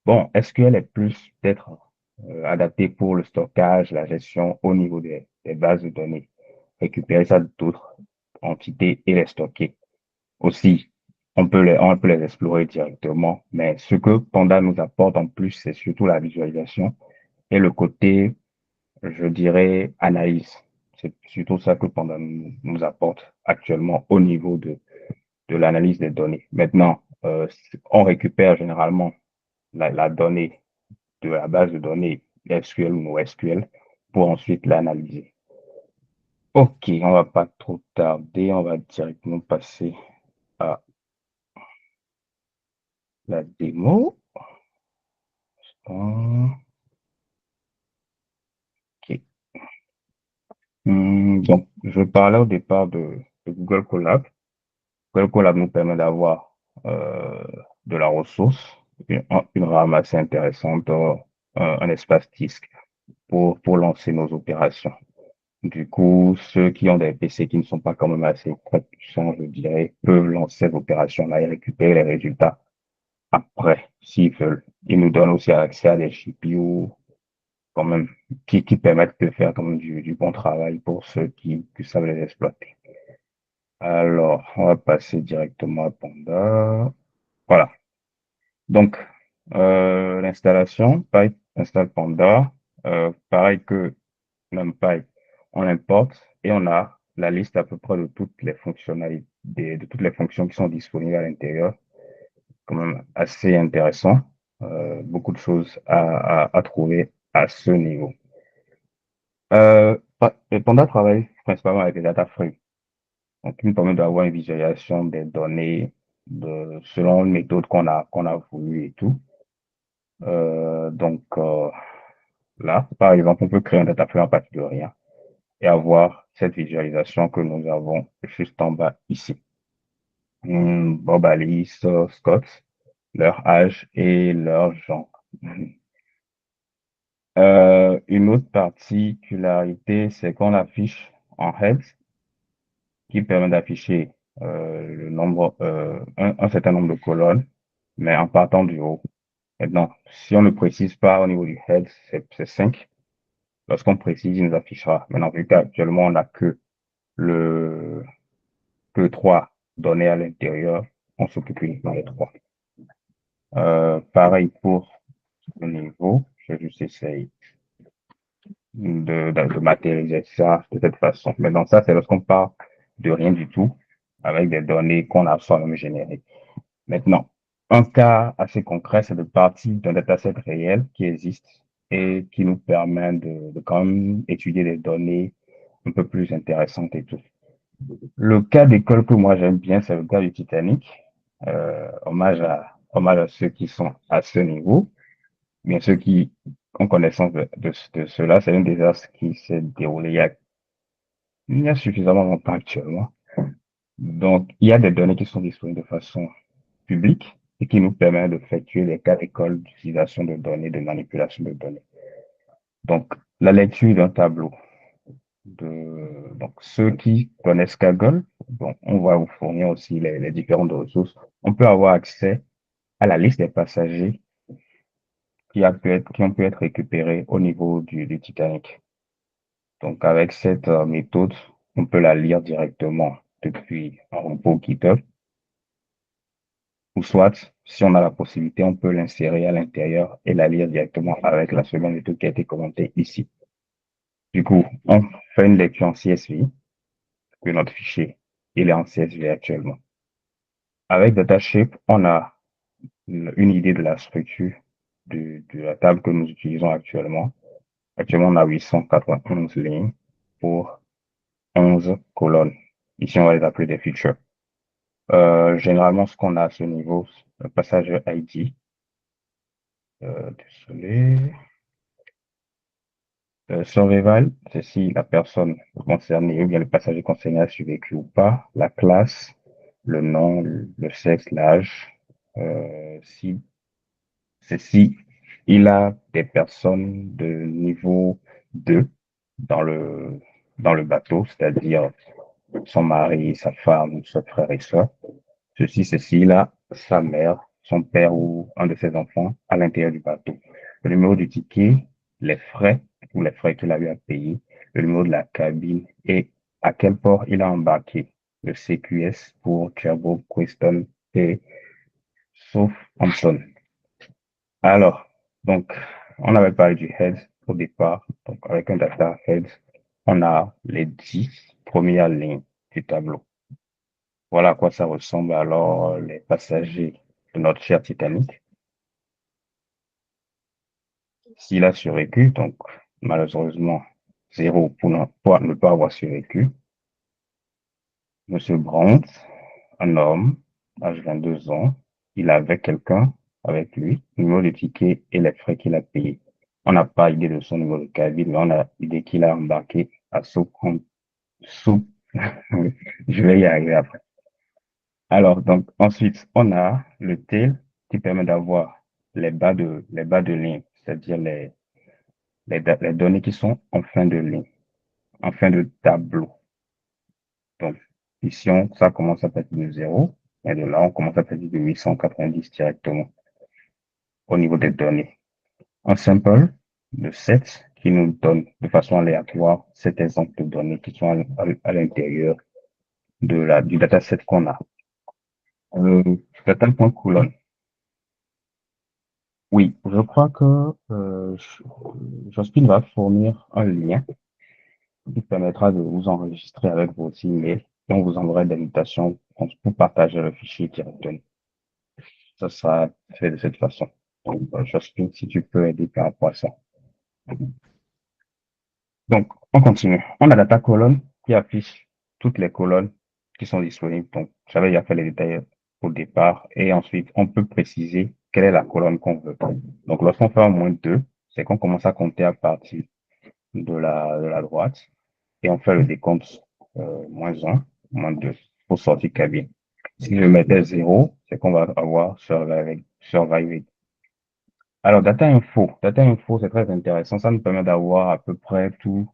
Bon, SQL est plus peut-être adapté pour le stockage, la gestion au niveau des bases de données. Récupérer ça d'autres entités et les stocker. Aussi, on peut les explorer directement, mais ce que Panda nous apporte en plus, c'est surtout la visualisation et le côté, je dirais, analyse. C'est surtout ça que Panda nous apporte actuellement au niveau de l'analyse des données. Maintenant, on récupère généralement la donnée de la base de données SQL ou NoSQL pour ensuite l'analyser. Ok, on va pas trop tarder, on va directement passer à la démo. Ok. Donc, je parlais au départ de Google Colab. Google Colab nous permet d'avoir de la ressource, une RAM assez intéressante, un espace disque pour lancer nos opérations. Du coup, ceux qui ont des PC qui ne sont pas quand même assez très puissants, je dirais, peuvent lancer ces opérations-là et récupérer les résultats après, s'ils veulent. Ils nous donnent aussi accès à des GPU quand même qui permettent de faire quand même du bon travail pour ceux qui savent les exploiter. Alors, on va passer directement à Panda. Voilà. Donc, l'installation, Pipe installe Panda. Pareil que NumPy, on l'importe et on a la liste à peu près de toutes les fonctionnalités, de toutes les fonctions qui sont disponibles à l'intérieur. Quand même assez intéressant. Beaucoup de choses à trouver à ce niveau. Panda travaille principalement avec les data frames, donc qui nous permet d'avoir une visualisation des données selon une méthode qu'on a voulu et tout. Là, par exemple, on peut créer un data frame à partir de rien et avoir cette visualisation que nous avons juste en bas ici. Bob, Alice, Scott, leur âge et leur genre. Une autre particularité, c'est qu'on affiche en heads qui permet d'afficher un certain nombre de colonnes, mais en partant du haut. Maintenant, si on ne précise pas au niveau du head, c'est 5. Lorsqu'on précise, il nous affichera. Maintenant, vu qu'actuellement, on n'a le, que 3 données à l'intérieur, on s'occupe uniquement des 3. Pareil pour le niveau, je vais juste essayer de matérialiser ça de cette façon. Mais donc ça, c'est lorsqu'on part de rien du tout avec des données qu'on a soi-même générées. Maintenant, un cas assez concret, c'est de partir d'un dataset réel qui existe et qui nous permet de quand même étudier des données un peu plus intéressantes et tout. Le cas d'école que moi j'aime bien, c'est le cas du Titanic. Hommage à ceux qui sont à ce niveau. Bien ceux qui ont connaissance de cela, c'est un désastre qui s'est déroulé il y a suffisamment longtemps actuellement. Donc, il y a des données qui sont disponibles de façon publique et qui nous permettent d'effectuer des cas d'école d'utilisation de données, de manipulation de données. Donc, la lecture d'un tableau. Donc, ceux qui connaissent Kaggle, bon, on va vous fournir aussi les différentes ressources. On peut avoir accès à la liste des passagers qui ont pu être récupérés au niveau du Titanic. Donc, avec cette méthode, on peut la lire directement depuis un repos GitHub. Ou soit, si on a la possibilité, on peut l'insérer à l'intérieur et la lire directement avec la seconde méthode qui a été commentée ici. Du coup, on fait une lecture en CSV que notre fichier, il est en CSV actuellement. Avec DataShape, on a une idée de la structure de la table que nous utilisons actuellement. Actuellement, on a 891 lignes pour 11 colonnes. Ici, on va les appeler des features. Généralement, ce qu'on a à ce niveau, le passage ID. Désolé. Survival, c'est si la personne concernée ou bien le passager concerné a survécu ou pas, la classe, le nom, le sexe, l'âge. Si c'est si il a des personnes de niveau 2 dans le bateau, c'est-à-dire son mari, sa femme, son frère et soeur. Ceci, c'est s'il a sa mère, son père ou un de ses enfants à l'intérieur du bateau. Le numéro du ticket, les frais ou les frais qu'il a eu à payer, le numéro de la cabine et à quel port il a embarqué. Le CQS pour Cherbourg, Quaeston et Southampton. Alors, donc, on avait parlé du head au départ. Donc, avec un data head, on a les 10 premières lignes du tableau. Voilà à quoi ça ressemble alors les passagers de notre cher Titanic. S'il a survécu, donc malheureusement, 0 pour ne pas avoir survécu. Monsieur Brandt, un homme, âge 22 ans, il avait quelqu'un avec lui, numéro de ticket et les frais qu'il a payés. On n'a pas idée de son numéro de cabine, mais on a idée qu'il a embarqué à Southampton. Je vais y arriver après. Alors, donc, ensuite, on a le tail qui permet d'avoir les bas de ligne, c'est-à-dire les données qui sont en fin de ligne, en fin de tableau. Donc, ici, ça commence à partir de 0, et de là, on commence à partir de 890 directement au niveau des données. Un sample de 7 qui nous donne de façon aléatoire 7 exemples de données qui sont à l'intérieur du dataset qu'on a. Data.colon. Oui, je crois que Jospin va fournir un lien qui permettra de vous enregistrer avec vos emails et on vous enverra des invitations pour partager le fichier directement. Ça sera fait de cette façon. Donc, Jospin, si tu peux aider par rapport à ça. Donc, on continue. On a data colonne qui affiche toutes les colonnes qui sont disponibles. Donc, j'avais déjà fait les détails au départ et ensuite, on peut préciser quelle est la colonne qu'on veut. Donc, lorsqu'on fait un moins 2, c'est qu'on commence à compter à partir de la droite et on fait le décompte moins 1, moins 2 pour sortir cabine. Si je mettais 0, c'est qu'on va avoir survivé. Alors, data info. Data info, c'est très intéressant. Ça nous permet d'avoir à peu près tout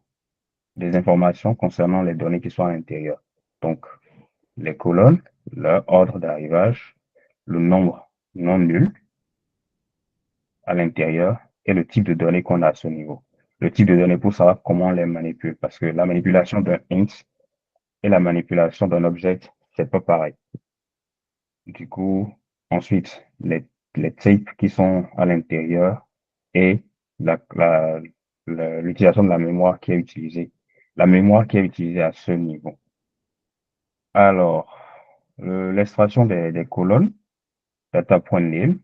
des informations concernant les données qui sont à l'intérieur. Donc, les colonnes, leur ordre d'arrivage, le nombre non nul à l'intérieur et le type de données qu'on a à ce niveau. Le type de données pour savoir comment on les manipule, parce que la manipulation d'un int et la manipulation d'un objet, c'est pas pareil. Du coup, ensuite, les types qui sont à l'intérieur et l'utilisation de la mémoire qui est utilisée. La mémoire qui est utilisée à ce niveau. Alors, l'extraction des colonnes, data.name,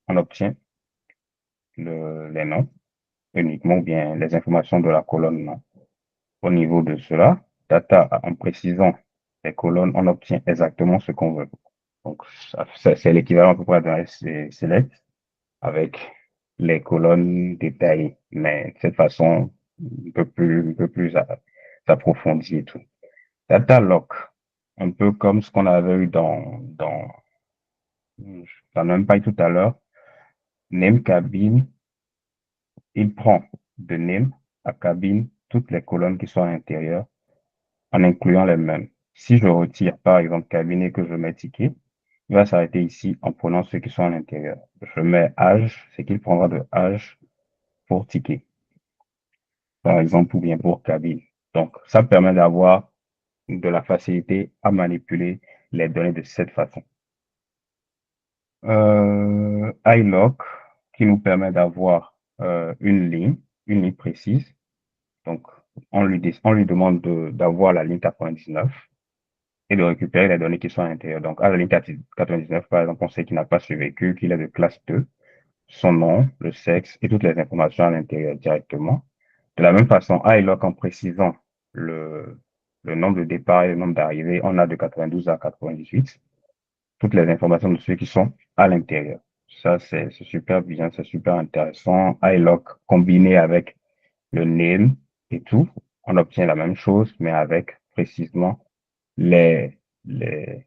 on obtient les noms uniquement, ou bien les informations de la colonne nom. Au niveau de cela, data, en précisant les colonnes, on obtient exactement ce qu'on veut. Donc, c'est l'équivalent à peu près d'un select avec les colonnes détaillées, mais de cette façon un peu plus approfondie et tout. Data lock, un peu comme ce qu'on avait eu dans NumPy tout à l'heure. Name cabine, il prend de name à cabine toutes les colonnes qui sont à l'intérieur en incluant les mêmes. Si je retire par exemple cabine et que je mets ticket, il va s'arrêter ici en prenant ceux qui sont à l'intérieur. Je mets âge, c'est qu'il prendra de âge pour ticket, par exemple, ou bien pour cabine. Donc, ça permet d'avoir de la facilité à manipuler les données de cette façon. iLock qui nous permet d'avoir une ligne précise. Donc, on lui demande d'avoir la ligne 99 et de récupérer les données qui sont à l'intérieur. Donc, à la ligne 99, par exemple, on sait qu'il n'a pas survécu, qu'il est de classe 2, son nom, le sexe et toutes les informations à l'intérieur directement. De la même façon, à iLock, en précisant le nombre de départ et le nombre d'arrivées, on a de 92 à 98 toutes les informations de ceux qui sont à l'intérieur. Ça, c'est super bien, c'est super intéressant. iLock combiné avec le name et tout, on obtient la même chose, mais avec précisément les, les,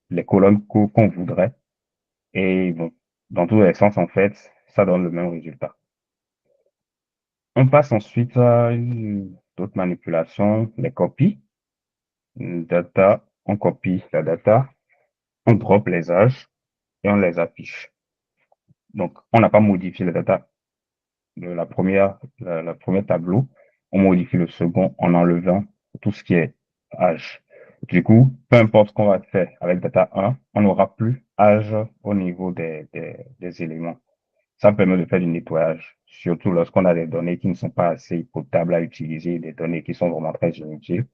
les colonnes qu'on voudrait. Et bon, dans tous les sens, en fait, ça donne le même résultat. On passe ensuite à d'autres manipulations, les copies. Data, on copie la data, on drop les âges et on les affiche. Donc, on n'a pas modifié la data de la première tableau. On modifie le second en enlevant tout ce qui est âge. Du coup, peu importe ce qu'on va faire avec data 1, on n'aura plus âge au niveau des éléments. Ça permet de faire du nettoyage, surtout lorsqu'on a des données qui ne sont pas assez potables à utiliser, des données qui sont vraiment très inutiles.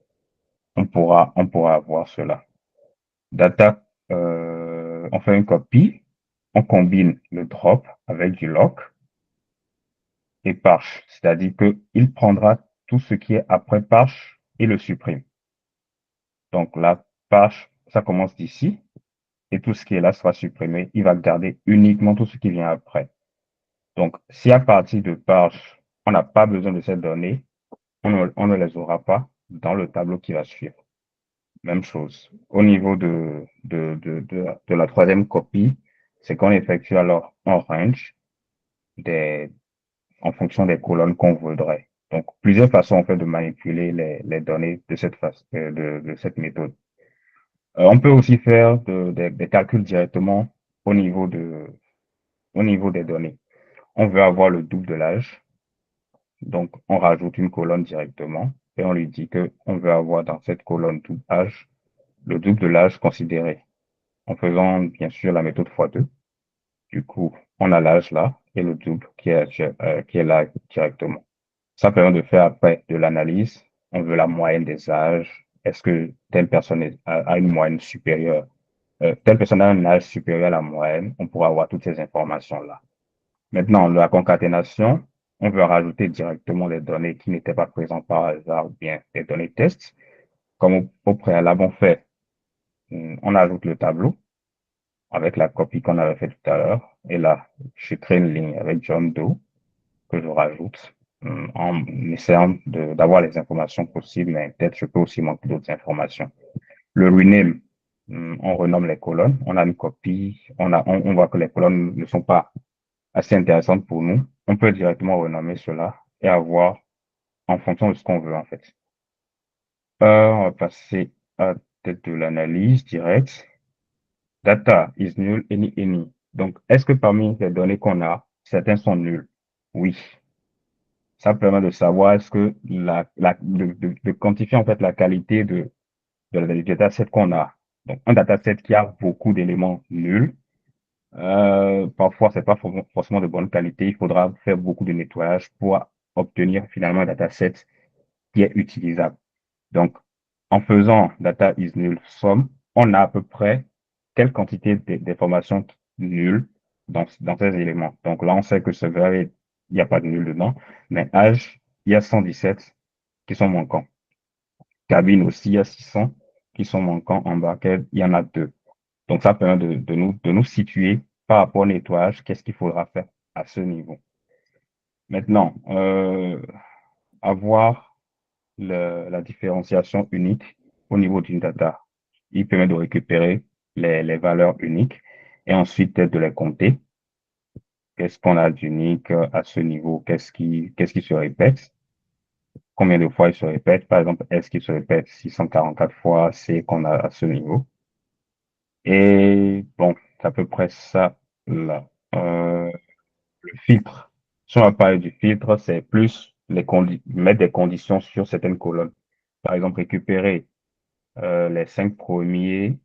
On pourra avoir cela. Data, on fait une copie, on combine le drop avec du lock et parse, c'est-à-dire qu'il prendra tout ce qui est après parse et le supprime. Donc là, parse, ça commence d'ici et tout ce qui est là sera supprimé. Il va garder uniquement tout ce qui vient après. Donc, si à partir de parse, on n'a pas besoin de ces données, on ne les aura pas dans le tableau qui va suivre. Même chose. Au niveau de la troisième copie, c'est qu'on effectue alors un range en fonction des colonnes qu'on voudrait. Donc, plusieurs façons en fait de manipuler les données de de cette méthode. On peut aussi faire des calculs directement au niveau au niveau des données. On veut avoir le double de l'âge. Donc, on rajoute une colonne directement et on lui dit que on veut avoir dans cette colonne double âge le double de l'âge considéré en faisant bien sûr la méthode x2. Du coup, on a l'âge là et le double qui est là directement. Ça permet de faire après de l'analyse. On veut la moyenne des âges. Est-ce que telle personne a une moyenne supérieure? Telle personne a un âge supérieur à la moyenne. On pourra avoir toutes ces informations-là. Maintenant, la concaténation, on veut rajouter directement les données qui n'étaient pas présentes par hasard ou bien les données tests. Comme au préalable, on ajoute le tableau avec la copie qu'on avait fait tout à l'heure. Et là, je crée une ligne avec John Doe que je rajoute en essayant d'avoir les informations possibles, mais peut-être je peux aussi manquer d'autres informations. Le rename, on renomme les colonnes, on a une copie, on voit que les colonnes ne sont pas assez intéressantes pour nous. On peut directement renommer cela et avoir en fonction de ce qu'on veut en fait. On va passer à peut-être de l'analyse directe. Data is null, any. Donc, est-ce que parmi les données qu'on a, certains sont nuls? Oui. Ça permet de savoir est-ce que de quantifier en fait la qualité du dataset qu'on a. Donc, un dataset qui a beaucoup d'éléments nuls, parfois, c'est pas forcément de bonne qualité. Il faudra faire beaucoup de nettoyage pour obtenir finalement un dataset qui est utilisable. Donc, en faisant data is null sum, on a à peu près quelle quantité d'informations nulles dans ces éléments. Donc là, on sait que ce il n'y a pas de nul dedans, mais âge, il y a 117 qui sont manquants. Cabine aussi, il y a 600 qui sont manquants. En bracket, il y en a 2. Donc ça permet de nous situer par rapport au nettoyage, qu'est-ce qu'il faudra faire à ce niveau. Maintenant, avoir la différenciation unique au niveau d'une data. Il permet de récupérer les valeurs uniques et ensuite de les compter. Qu'est-ce qu'on a d'unique à ce niveau? Qu'est-ce qui se répète? Combien de fois il se répète? Par exemple, est-ce qu'il se répète 644 fois? C'est qu'on a à ce niveau. Et bon, c'est à peu près ça là. Le filtre. Si on va parler du filtre, c'est plus mettre des conditions sur certaines colonnes. Par exemple, récupérer les 5 premiers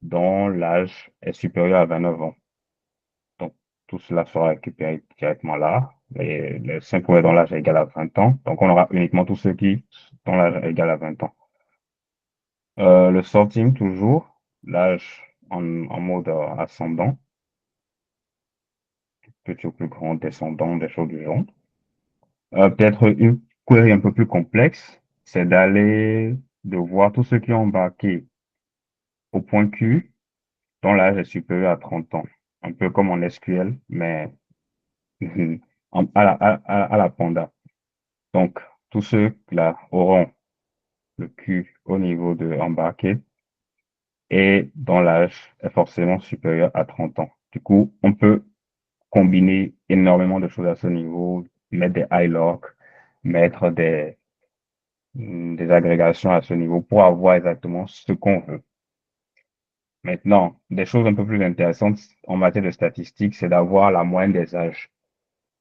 dont l'âge est supérieur à 29 ans. Donc, tout cela sera récupéré directement là. Les 5 premiers dont l'âge est égal à 20 ans. Donc, on aura uniquement tous ceux dont l'âge est égal à 20 ans. Le sorting, toujours, l'âge en mode ascendant, petit ou plus grand, descendant, des choses du genre. Peut-être une query un peu plus complexe, c'est de voir tous ceux qui ont embarqué au point Q, dont l'âge est supérieur à 30 ans. Un peu comme en SQL, mais à la Panda. Donc, tous ceux-là auront le Q au niveau de embarqué et dont l'âge est forcément supérieur à 30 ans. Du coup, on peut combiner énormément de choses à ce niveau, mettre des iLock, mettre des agrégations à ce niveau pour avoir exactement ce qu'on veut. Maintenant, des choses un peu plus intéressantes en matière de statistiques, c'est d'avoir la moyenne des âges.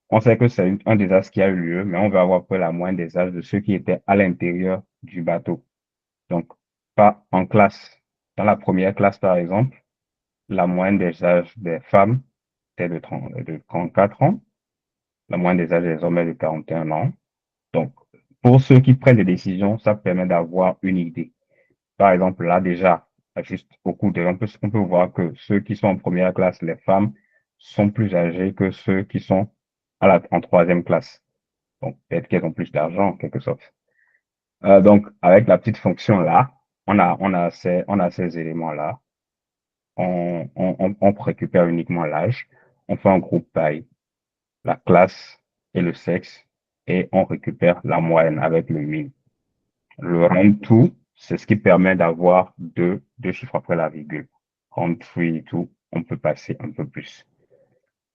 On sait que c'est un désastre qui a eu lieu, mais on veut avoir peu la moyenne des âges de ceux qui étaient à l'intérieur du bateau. Donc, pas en classe. Dans la première classe, par exemple, la moyenne des âges des femmes était de 34 ans. La moyenne des âges des hommes est de 41 ans. Donc, pour ceux qui prennent des décisions, ça permet d'avoir une idée. Par exemple, là, déjà, juste au coup d'œil, on peut voir que ceux qui sont en première classe, les femmes, sont plus âgées que ceux qui sont en troisième classe. Donc, peut-être qu'elles ont plus d'argent, en quelque sorte. Donc, avec la petite fonction là, on a ces éléments-là. On récupère uniquement l'âge. On fait un groupe by la classe et le sexe et on récupère la moyenne avec le mean. Le round to, c'est ce qui permet d'avoir deux chiffres après la virgule. Round three et tout, on peut passer un peu plus.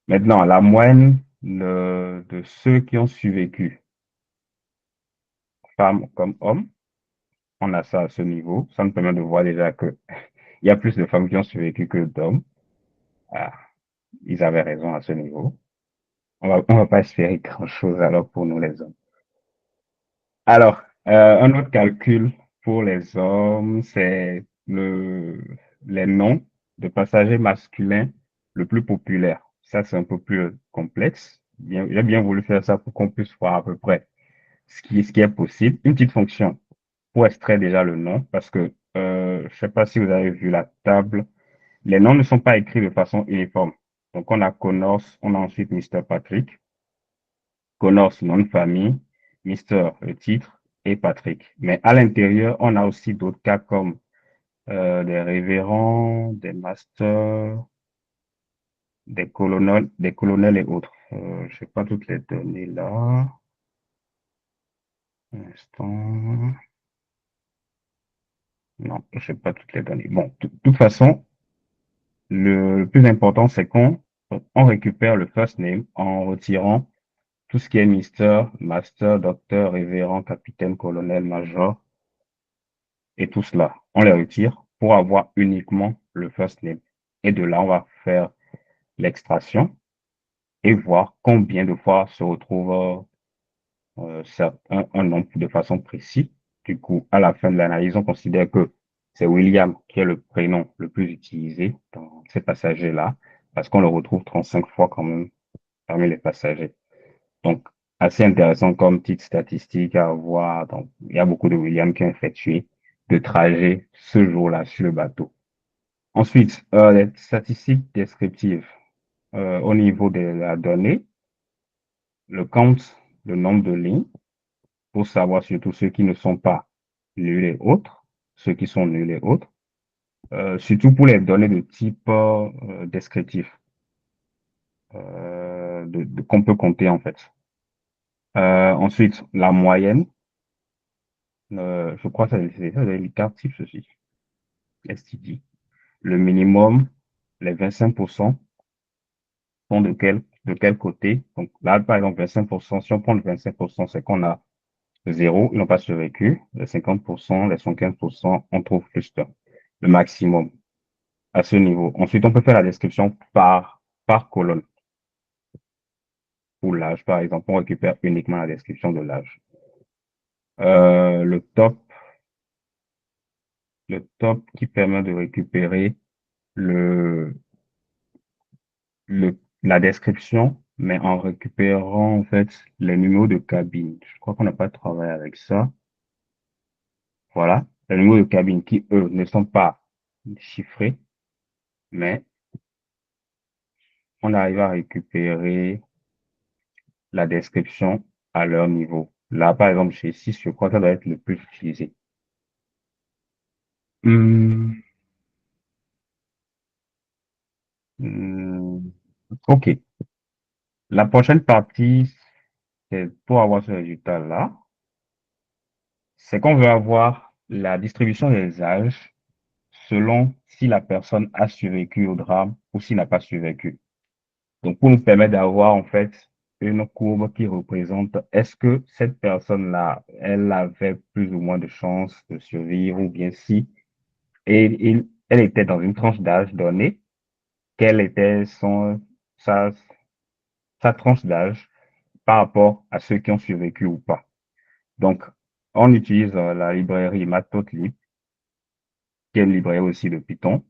Maintenant, la moyenne de ceux qui ont survécu, femmes comme hommes, on a ça à ce niveau. Ça nous permet de voir déjà que il y a plus de femmes qui ont survécu que d'hommes. Ah, ils avaient raison à ce niveau. On va pas espérer grand-chose alors pour nous les hommes. Alors, un autre calcul pour les hommes, c'est les noms de passagers masculins le plus populaire. Ça, c'est un peu plus complexe. J'ai bien voulu faire ça pour qu'on puisse voir à peu près ce qui est possible. Une petite fonction pour extraire déjà le nom, parce que je sais pas si vous avez vu la table. Les noms ne sont pas écrits de façon uniforme. Donc, on a Connors, on a ensuite Mr. Patrick. Connors, nom de famille, Mister, le titre, et Patrick. Mais à l'intérieur, on a aussi d'autres cas comme des révérends, des masters, des colonels et autres. Je sais pas toutes les données là. Un instant. Non, je sais pas toutes les données. Bon, de toute façon, le plus important, c'est on récupère le first name en retirant tout ce qui est Mister, Master, Docteur, Révérend, Capitaine, Colonel, Major et tout cela. On les retire pour avoir uniquement le first name. Et de là, on va faire l'extraction et voir combien de fois se retrouve un nombre de façon précise. Du coup, à la fin de l'analyse, on considère que c'est William qui est le prénom le plus utilisé dans ces passagers-là, parce qu'on le retrouve 35 fois quand même parmi les passagers. Donc, assez intéressant comme petite statistique à voir. Donc, il y a beaucoup de William qui ont effectué de trajets ce jour-là sur le bateau. Ensuite, les statistiques descriptives au niveau de la donnée, le count, le nombre de lignes, pour savoir surtout ceux qui ne sont pas nuls et autres, ceux qui sont nuls et autres, surtout pour les données de type descriptif, qu'on peut compter en fait. Ensuite, la moyenne, je crois que c'est les cartes type ceci, STD. Le minimum, les 25% sont de quel côté? Donc là, par exemple, 25%, si on prend le 25%, c'est qu'on a 0, ils n'ont pas survécu. Les 50%, les 115%, on trouve plus de le maximum à ce niveau. Ensuite, on peut faire la description par colonne. Pour l'âge, par exemple, on récupère uniquement la description de l'âge. Le top qui permet de récupérer le, la description, mais en récupérant en fait les numéros de cabine. Je crois qu'on n'a pas travaillé avec ça. Voilà. les numéros de cabine qui, eux, ne sont pas chiffrés, mais on arrive à récupérer la description à leur niveau. Là, par exemple, chez 6, je crois que ça doit être le plus utilisé. Hmm, hmm, OK. La prochaine partie, c'est pour avoir ce résultat-là, c'est qu'on veut avoir la distribution des âges selon si la personne a survécu au drame ou s'il n'a pas survécu. Donc, pour nous permettre d'avoir en fait une courbe qui représente est-ce que cette personne-là, elle avait plus ou moins de chances de survivre ou bien si elle était dans une tranche d'âge donnée, quelle était sa, sa tranche d'âge par rapport à ceux qui ont survécu ou pas. Donc, on utilise la librairie Matplotlib, qui est une librairie aussi de Python,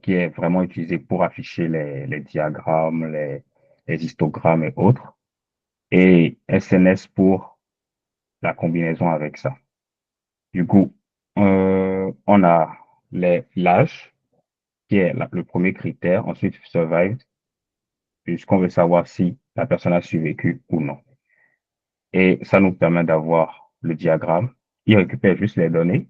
qui est vraiment utilisée pour afficher les diagrammes, les histogrammes et autres, et SNS pour la combinaison avec ça. Du coup, on a l'âge, qui est le premier critère, ensuite survived, puisqu'on veut savoir si la personne a survécu ou non. Et ça nous permet d'avoir le diagramme. Il récupère juste les données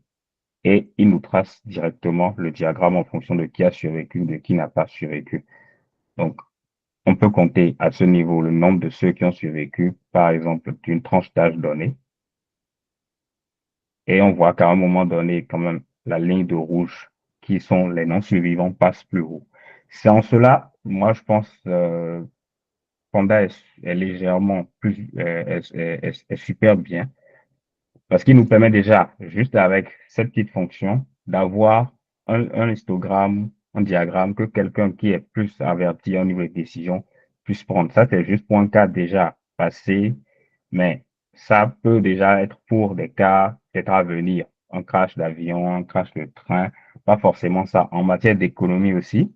et il nous trace directement le diagramme en fonction de qui a survécu, de qui n'a pas survécu. Donc, on peut compter à ce niveau le nombre de ceux qui ont survécu, par exemple, d'une tranche d'âge donnée. Et on voit qu'à un moment donné, quand même, la ligne de rouge, qui sont les non-survivants, passe plus haut. C'est en cela, moi, je pense, Panda est légèrement plus, est super bien parce qu'il nous permet déjà, juste avec cette petite fonction, d'avoir un histogramme, un diagramme que quelqu'un qui est plus averti au niveau des décisions puisse prendre. Ça, c'est juste pour un cas déjà passé, mais ça peut déjà être pour des cas peut-être à venir. Un crash d'avion, un crash de train, pas forcément ça. En matière d'économie aussi,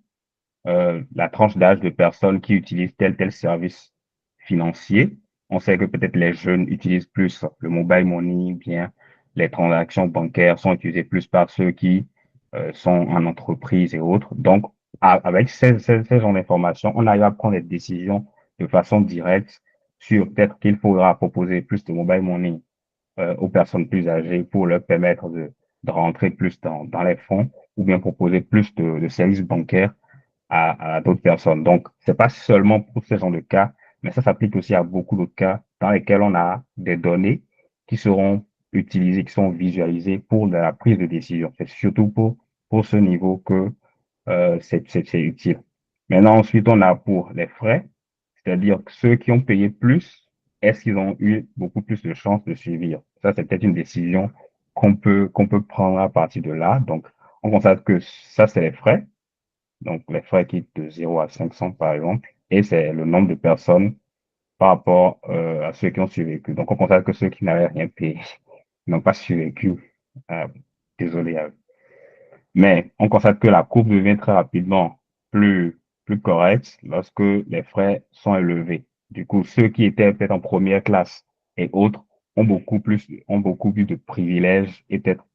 la tranche d'âge de personnes qui utilisent tel service financier. On sait que peut-être les jeunes utilisent plus le mobile money, bien les transactions bancaires sont utilisées plus par ceux qui sont en entreprise et autres. Donc, avec ces genres d'informations, on arrive à prendre des décisions de façon directe sur peut-être qu'il faudra proposer plus de mobile money aux personnes plus âgées pour leur permettre de rentrer plus dans les fonds ou bien proposer plus de services bancaires à d'autres personnes. Donc, c'est pas seulement pour ce genre de cas, mais ça s'applique aussi à beaucoup d'autres cas dans lesquels on a des données qui seront utilisées, qui sont visualisées pour de la prise de décision. C'est surtout pour ce niveau que c'est utile. Maintenant, ensuite, on a pour les frais, c'est-à-dire que ceux qui ont payé plus, est-ce qu'ils ont eu beaucoup plus de chances de suivre? Ça, c'est peut-être une décision qu'on peut prendre à partir de là. Donc, on constate que ça, c'est les frais. Donc, les frais quittent de 0 à 500, par exemple, et c'est le nombre de personnes par rapport à ceux qui ont survécu. Donc, on constate que ceux qui n'avaient rien payé n'ont pas survécu. Euh, désolé à eux. Mais on constate que la courbe devient très rapidement plus correcte lorsque les frais sont élevés. Du coup, ceux qui étaient peut-être en première classe et autres ont beaucoup plus de privilèges et peut-être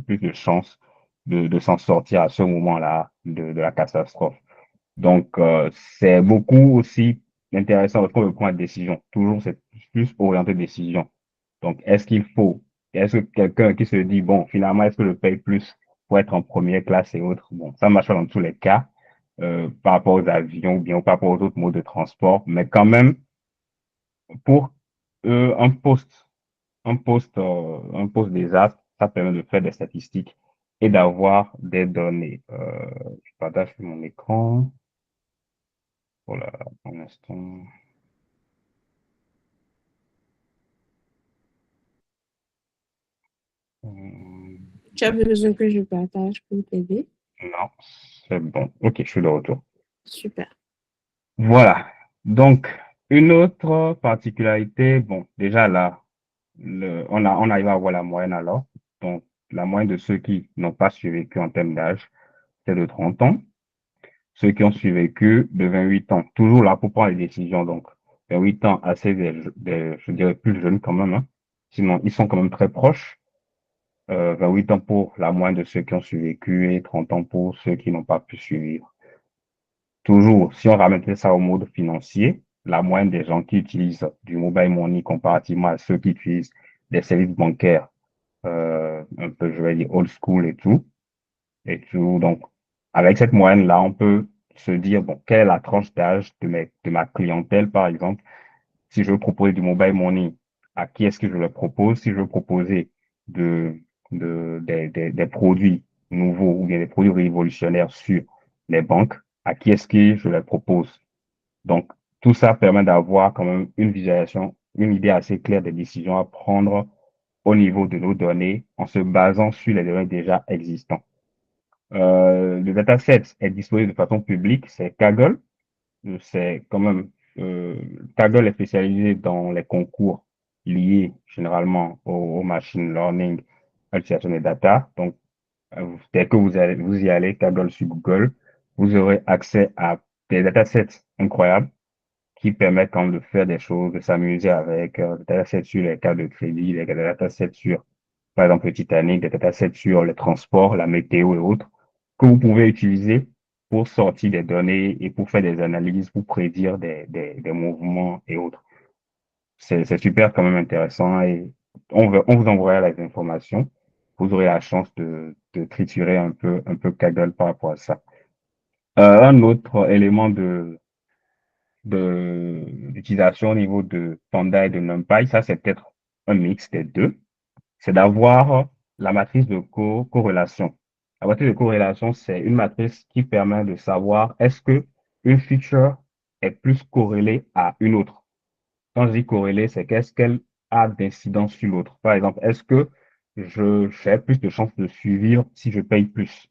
plus de chances de s'en sortir à ce moment-là de la catastrophe. Donc, c'est beaucoup aussi intéressant lorsqu'on veut prendre une décision. Toujours, c'est plus orienté décision. Donc, est-ce que quelqu'un qui se dit, bon, finalement, est-ce que je paye plus pour être en première classe et autres? Bon, ça marche pas dans tous les cas, par rapport aux avions ou bien par rapport aux autres modes de transport, mais quand même, pour un poste des astres, ça permet de faire des statistiques et d'avoir des données. Je partage mon écran. Voilà, un instant. Tu as besoin que je partage pour t'aider? Non, c'est bon. Ok, je suis de retour. Super. Voilà. Donc, une autre particularité, bon, déjà là, on arrive à avoir la moyenne alors. Donc, la moyenne de ceux qui n'ont pas survécu en termes d'âge, c'est de 30 ans. Ceux qui ont survécu de 28 ans, toujours là pour prendre les décisions. Donc, 28 ans, assez je dirais plus jeunes quand même, hein. Sinon, ils sont quand même très proches. 28 ans pour la moyenne de ceux qui ont survécu et 30 ans pour ceux qui n'ont pas pu survivre. Toujours, si on ramène ça au mode financier, la moyenne des gens qui utilisent du mobile money comparativement à ceux qui utilisent des services bancaires, un peu, je vais dire, old school et tout. Donc, avec cette moyenne-là, on peut se dire, bon, quelle est la tranche d'âge de ma clientèle, par exemple, si je veux proposer du mobile money, à qui est-ce que je le propose? Si je veux proposer de, des produits nouveaux ou bien des produits révolutionnaires sur les banques, à qui est-ce que je les propose? Donc, tout ça permet d'avoir quand même une visualisation, une idée assez claire des décisions à prendre au niveau de nos données en se basant sur les données déjà existantes. Le dataset est disponible de façon publique, c'est Kaggle. C'est quand même, Kaggle est spécialisé dans les concours liés généralement au machine learning, à l'utilisation des data. Donc, dès que vous y allez, Kaggle sur Google, vous aurez accès à des datasets incroyables qui permettent quand même de faire des choses, de s'amuser avec, des datasets sur les cas de crédit, des datasets sur, par exemple, le Titanic, des datasets sur les transports, la météo et autres, que vous pouvez utiliser pour sortir des données et pour faire des analyses, pour prédire des mouvements et autres. C'est super quand même intéressant et on vous envoie les informations. Vous aurez la chance de triturer un peu Kaggle par rapport à ça. Un autre élément d'utilisation au niveau de Panda et de NumPy, ça c'est peut-être un mix des deux, c'est d'avoir la matrice de corrélation. La matrice de corrélation, c'est une matrice qui permet de savoir est-ce que une feature est plus corrélée à une autre. Quand je dis corrélée, c'est qu'est-ce qu'elle a d'incidence sur l'autre. Par exemple, est-ce que j'ai plus de chances de suivre si je paye plus?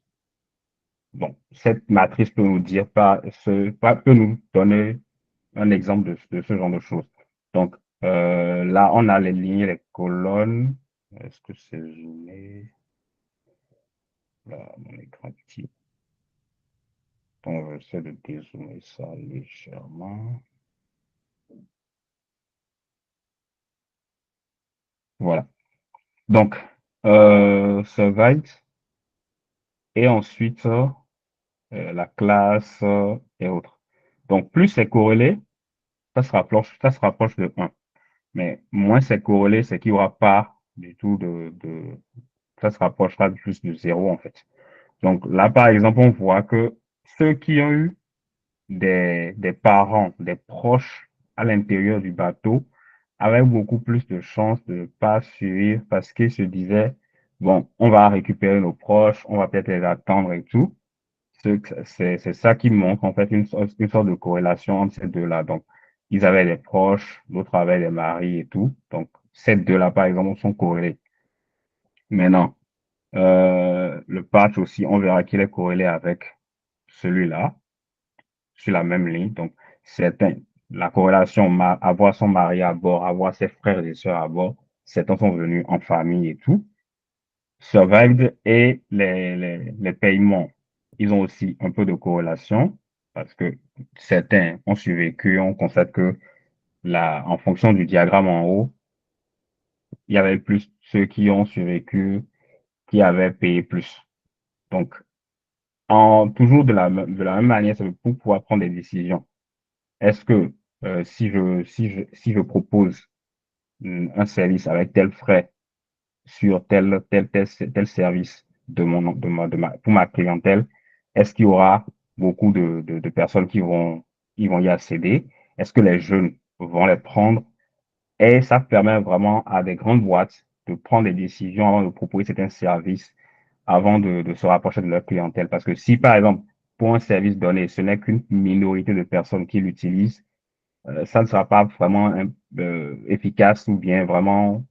Bon, cette matrice peut nous dire peut nous donner un exemple de ce genre de choses. Donc, là, on a les lignes, les colonnes. Est-ce que c'est zoomé? Là, mon écran est petit. Donc, j'essaie de dézoomer ça légèrement. Voilà. Donc, survived et ensuite la classe et autres. Donc, plus c'est corrélé, ça se rapproche de 1. Mais moins c'est corrélé, c'est qu'il n'y aura pas du tout ça se rapprochera plus de 0 en fait. Donc là, par exemple, on voit que ceux qui ont eu des parents, des proches à l'intérieur du bateau avaient beaucoup plus de chances de ne pas suivre parce qu'ils se disaient, bon, on va récupérer nos proches, on va peut-être les attendre et tout. C'est ça qui montre en fait une sorte de corrélation entre ces deux-là. Donc, ils avaient des proches, l'autre avait des maris et tout. Donc, ces deux-là, par exemple, sont corrélés. Maintenant, le patch aussi, on verra qu'il est corrélé avec celui-là sur la même ligne. Donc, certains, la corrélation, avoir son mari à bord, avoir ses frères et sœurs à bord, certains sont venus en famille et tout. Survived et les paiements, ils ont aussi un peu de corrélation parce que certains ont survécu. On constate que en fonction du diagramme en haut, il y avait plus ceux qui ont survécu, qui avaient payé plus. Donc, toujours de la même manière, c'est pour pouvoir prendre des décisions. Est-ce que si je propose un service avec tel frais sur tel service pour ma clientèle, est-ce qu'il y aura beaucoup de personnes qui vont y accéder? Est-ce que les jeunes vont les prendre? Et ça permet vraiment à des grandes boîtes de prendre des décisions avant de proposer certains services, avant de se rapprocher de leur clientèle. Parce que si, par exemple, pour un service donné, ce n'est qu'une minorité de personnes qui l'utilisent, ça ne sera pas vraiment efficace ou bien vraiment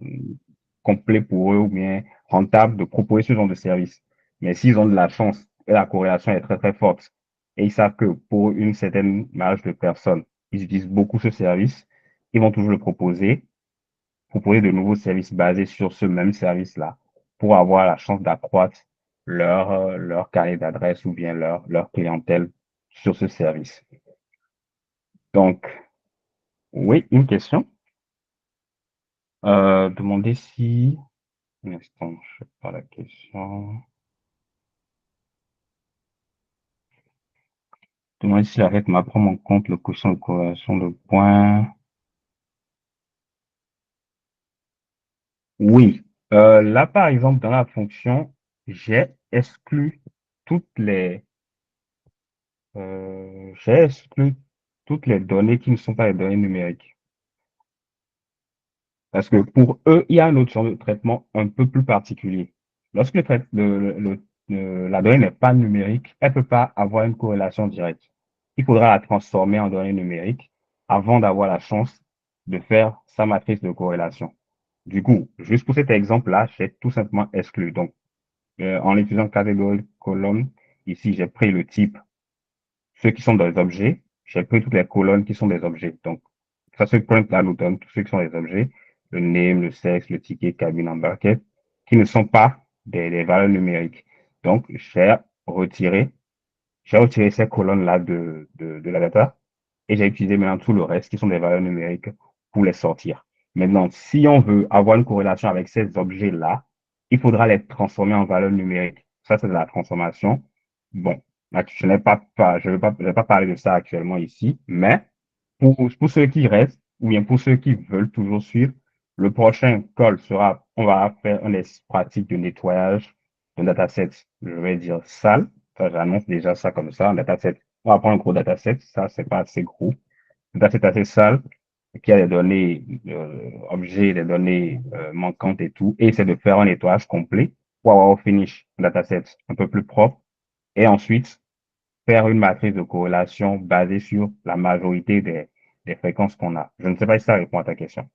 euh, complet pour eux ou bien rentable de proposer ce genre de service. Mais s'ils ont de la chance et la corrélation est très très forte et ils savent que pour une certaine marge de personnes, ils utilisent beaucoup ce service, ils vont toujours le proposer de nouveaux services basés sur ce même service-là pour avoir la chance d'accroître leur carnet d'adresse ou bien leur clientèle sur ce service. Donc, oui, une question. Demander si Un instant, je sais pas la question. Demande si la règle m'apprend en compte le quotient de corrélation de points. Oui. Là, par exemple, dans la fonction, j'ai exclu toutes les, j'ai exclu toutes les données qui ne sont pas les données numériques. Parce que pour eux, il y a un autre genre de traitement un peu plus particulier. Lorsque la donnée n'est pas numérique, elle ne peut pas avoir une corrélation directe. Il faudra la transformer en donnée numérique avant d'avoir la chance de faire sa matrice de corrélation. Du coup, juste pour cet exemple-là, j'ai tout simplement exclu. Donc, en utilisant catégorie colonne, ici, j'ai pris le type, ceux qui sont des objets. J'ai pris toutes les colonnes qui sont des objets. Donc, ça se print là nous donne tous ceux qui sont des objets, le name, le sexe, le ticket, cabine embarquée, qui ne sont pas des valeurs numériques. Donc, j'ai retiré ces colonnes-là de la data et j'ai utilisé maintenant tout le reste qui sont des valeurs numériques pour les sortir. Maintenant, si on veut avoir une corrélation avec ces objets-là, il faudra les transformer en valeurs numériques. Ça, c'est de la transformation. Bon, là, je vais pas parler de ça actuellement ici, mais pour ceux qui restent, ou bien pour ceux qui veulent toujours suivre, le prochain call sera, on va faire un pratique de nettoyage d'un dataset, je vais dire sale. Ça, j'annonce déjà ça comme ça, un dataset. On va prendre un gros dataset, ça, c'est pas assez gros. Un dataset assez sale, qui a des données, objets, des données manquantes et tout, et c'est de faire un nettoyage complet pour avoir au finish un dataset un peu plus propre, et ensuite faire une matrice de corrélation basée sur la majorité des fréquences qu'on a. Je ne sais pas si ça répond à ta question.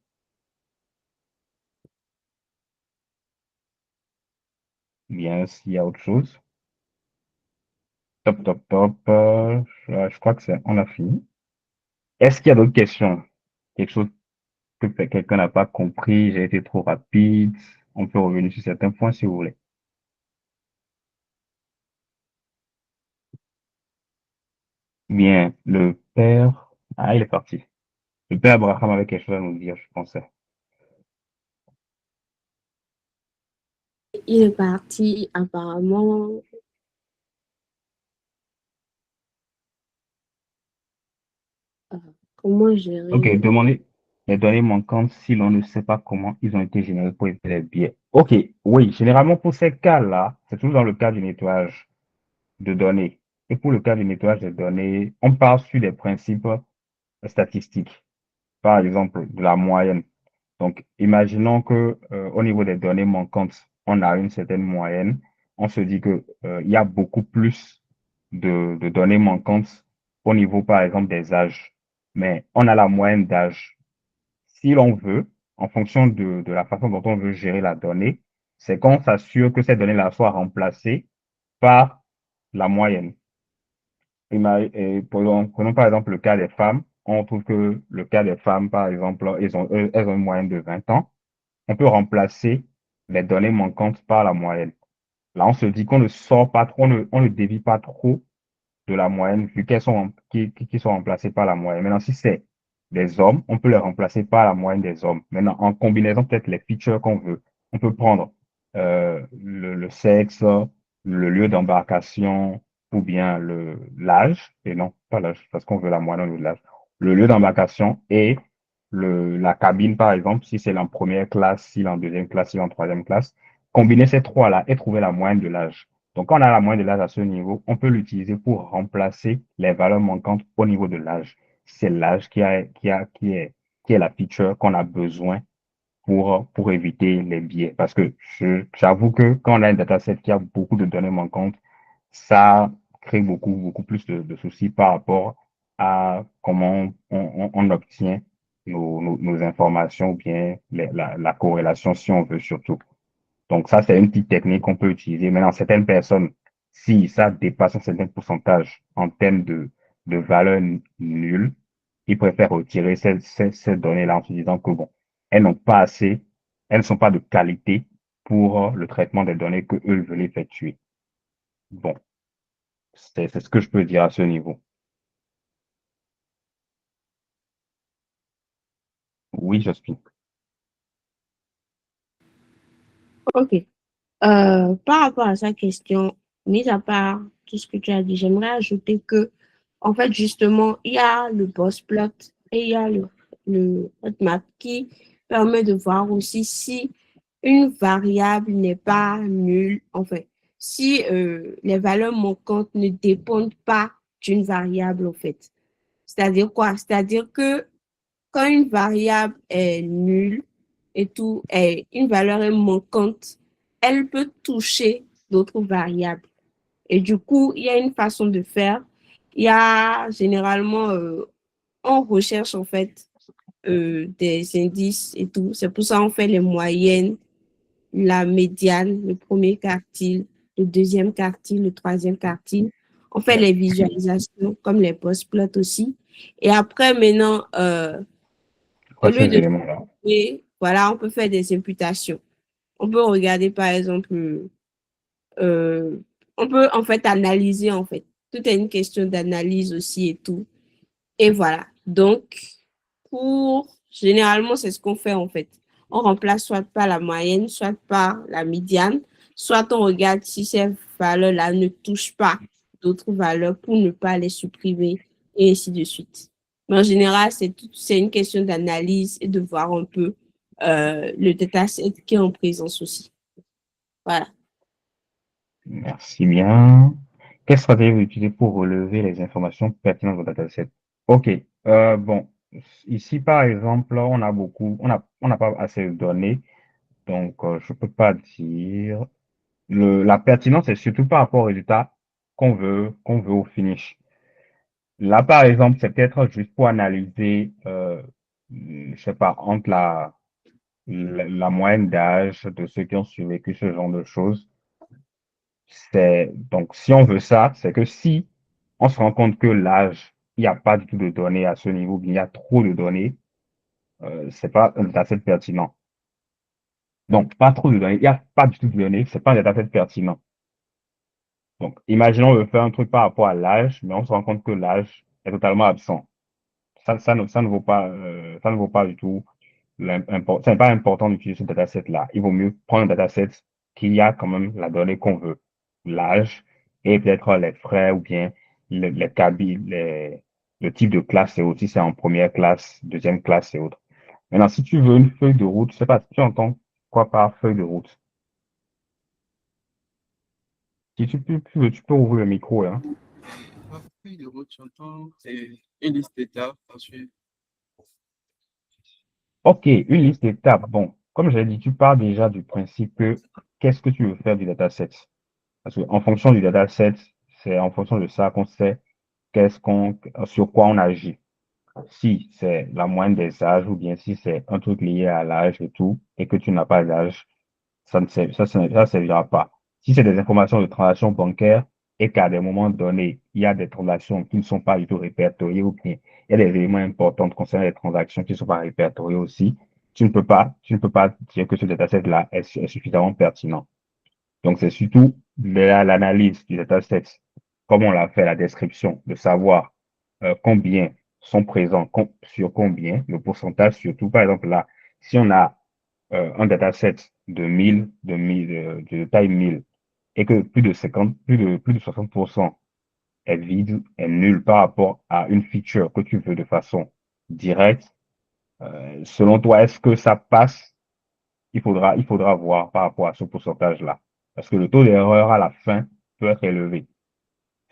Bien, s'il y a autre chose. Top, top, top. Je crois que on a fini. Est-ce qu'il y a d'autres questions? Quelque chose que quelqu'un n'a pas compris, j'ai été trop rapide. On peut revenir sur certains points si vous voulez. Bien, le père, ah, il est parti. Le père Abraham avait quelque chose à nous dire, je pensais. Il est parti apparemment. euh, Comment Ok, gérer? demandez les données manquantes si l'on ne sait pas comment ils ont été générés pour éviter les biais. Ok, oui, généralement pour ces cas-là, c'est toujours dans le cas du nettoyage de données. Et pour le cas du nettoyage des données, on part sur des principes statistiques. Par exemple, de la moyenne. Donc, imaginons que au niveau des données manquantes, on a une certaine moyenne. On se dit que il y a beaucoup plus de données manquantes au niveau, par exemple, des âges. Mais on a la moyenne d'âge. Si l'on veut, en fonction de la façon dont on veut gérer la donnée, c'est qu'on s'assure que cette donnée-là soit remplacée par la moyenne. Prenons par exemple le cas des femmes. On trouve que le cas des femmes, par exemple, elles ont une moyenne de 20 ans. On peut remplacer les données manquantes par la moyenne. Là, on se dit qu'on ne sort pas trop, on ne dévie pas trop de la moyenne, vu qui sont remplacés par la moyenne. Maintenant, si c'est des hommes, on peut les remplacer par la moyenne des hommes. Maintenant, en combinaison, peut-être les features qu'on veut. On peut prendre le sexe, le lieu d'embarcation, ou bien l'âge, et non, pas l'âge, parce qu'on veut la moyenne au lieu de l'âge. Le lieu d'embarcation et la cabine, par exemple, si c'est en première classe, si c'est en deuxième classe, si c'est en troisième classe. Combiner ces trois-là et trouver la moyenne de l'âge. Donc, quand on a la moyenne de l'âge à ce niveau, on peut l'utiliser pour remplacer les valeurs manquantes au niveau de l'âge. C'est l'âge qui est la feature qu'on a besoin pour éviter les biais. Parce que j'avoue que quand on a un dataset qui a beaucoup de données manquantes, ça crée beaucoup plus de soucis par rapport à comment on obtient nos informations ou bien la corrélation si on veut surtout. Donc ça, c'est une petite technique qu'on peut utiliser. Maintenant, certaines personnes, si ça dépasse un certain pourcentage en termes de valeur nulle, ils préfèrent retirer ces données-là en se disant que bon, elles n'ont pas assez, elles ne sont pas de qualité pour le traitement des données que eux veulent effectuer. Bon, c'est ce que je peux dire à ce niveau. Oui, Jospin. Ok. Par rapport à sa question, mis à part tout ce que tu as dit, j'aimerais ajouter que, en fait, justement, il y a le boss plot et il y a le roadmap qui permet de voir aussi si une variable n'est pas nulle, en fait, si les valeurs manquantes ne dépendent pas d'une variable, en fait. C'est-à-dire quoi? C'est-à-dire que quand une variable est nulle et tout, et une valeur est manquante, elle peut toucher d'autres variables. Et du coup, il y a une façon de faire. Il y a généralement, on recherche en fait des indices et tout. C'est pour ça qu'on fait les moyennes, la médiane, le premier quartile, le deuxième quartile, le troisième quartile. On fait les visualisations comme les post-plots aussi. Et après, maintenant, au Quoi, lieu ces de éléments-là? et voilà, on peut faire des imputations. On peut regarder, par exemple, on peut en fait analyser, en fait. Tout est une question d'analyse aussi et tout. Et voilà. Donc, généralement, c'est ce qu'on fait, en fait. On remplace soit par la moyenne, soit par la médiane, soit on regarde si ces valeurs-là ne touchent pas d'autres valeurs pour ne pas les supprimer et ainsi de suite. Mais en général, c'est une question d'analyse et de voir un peu le dataset qui est en présence aussi. Voilà. Merci bien. Quelle stratégie vous utilisez pour relever les informations pertinentes au dataset? Ok. Bon, ici par exemple, on n'a pas assez de données, donc je peux pas dire. La pertinence est surtout par rapport au résultat qu'on veut au finish. Là, par exemple, c'est peut-être juste pour analyser, je sais pas, entre la moyenne d'âge de ceux qui ont survécu, ce genre de choses. Donc, si on veut ça, c'est que si on se rend compte que l'âge, il n'y a pas du tout de données à ce niveau, il y a trop de données, c'est pas un dataset pertinent. Donc, pas trop de données, il n'y a pas du tout de données, c'est pas un dataset pertinent. Donc, imaginons on veut faire un truc par rapport à l'âge, mais on se rend compte que l'âge est totalement absent. Ça ne vaut pas du tout ce n'est pas important d'utiliser ce dataset-là. Il vaut mieux prendre un dataset qui a quand même la donnée qu'on veut, l'âge et peut-être les frais ou bien les cabis, le type de classe et autres, si c'est en première classe, deuxième classe et autres. Maintenant, si tu veux une feuille de route, je sais pas si tu entends quoi par feuille de route. Si tu peux ouvrir le micro, hein. Par feuille de route, j'entends c'est une liste d'étapes à suivre. Ok, une liste d'étapes. Bon, comme j'ai dit, tu pars déjà du principe que qu'est-ce que tu veux faire du dataset? Parce qu'en fonction du dataset, c'est en fonction de ça qu'on sait sur quoi on agit. Si c'est la moyenne des âges ou bien si c'est un truc lié à l'âge et tout, et que tu n'as pas d'âge, ça servira pas. Si c'est des informations de transactions bancaires et qu'à des moments donnés, il y a des transactions qui ne sont pas du tout répertoriées ou bien il y a des éléments importants concernant les transactions qui ne sont pas répertoriés aussi, tu ne peux pas dire que ce dataset-là est suffisamment pertinent. Donc, c'est surtout l'analyse du dataset, comme on l'a fait, la description, de savoir combien sont présents, sur combien, le pourcentage surtout. Par exemple, là, si on a un dataset de 1000, de taille 1000, et que plus de 60% est vide, est nul par rapport à une feature que tu veux de façon directe, selon toi, est-ce que ça passe? Il faudra voir par rapport à ce pourcentage-là. Parce que le taux d'erreur à la fin peut être élevé.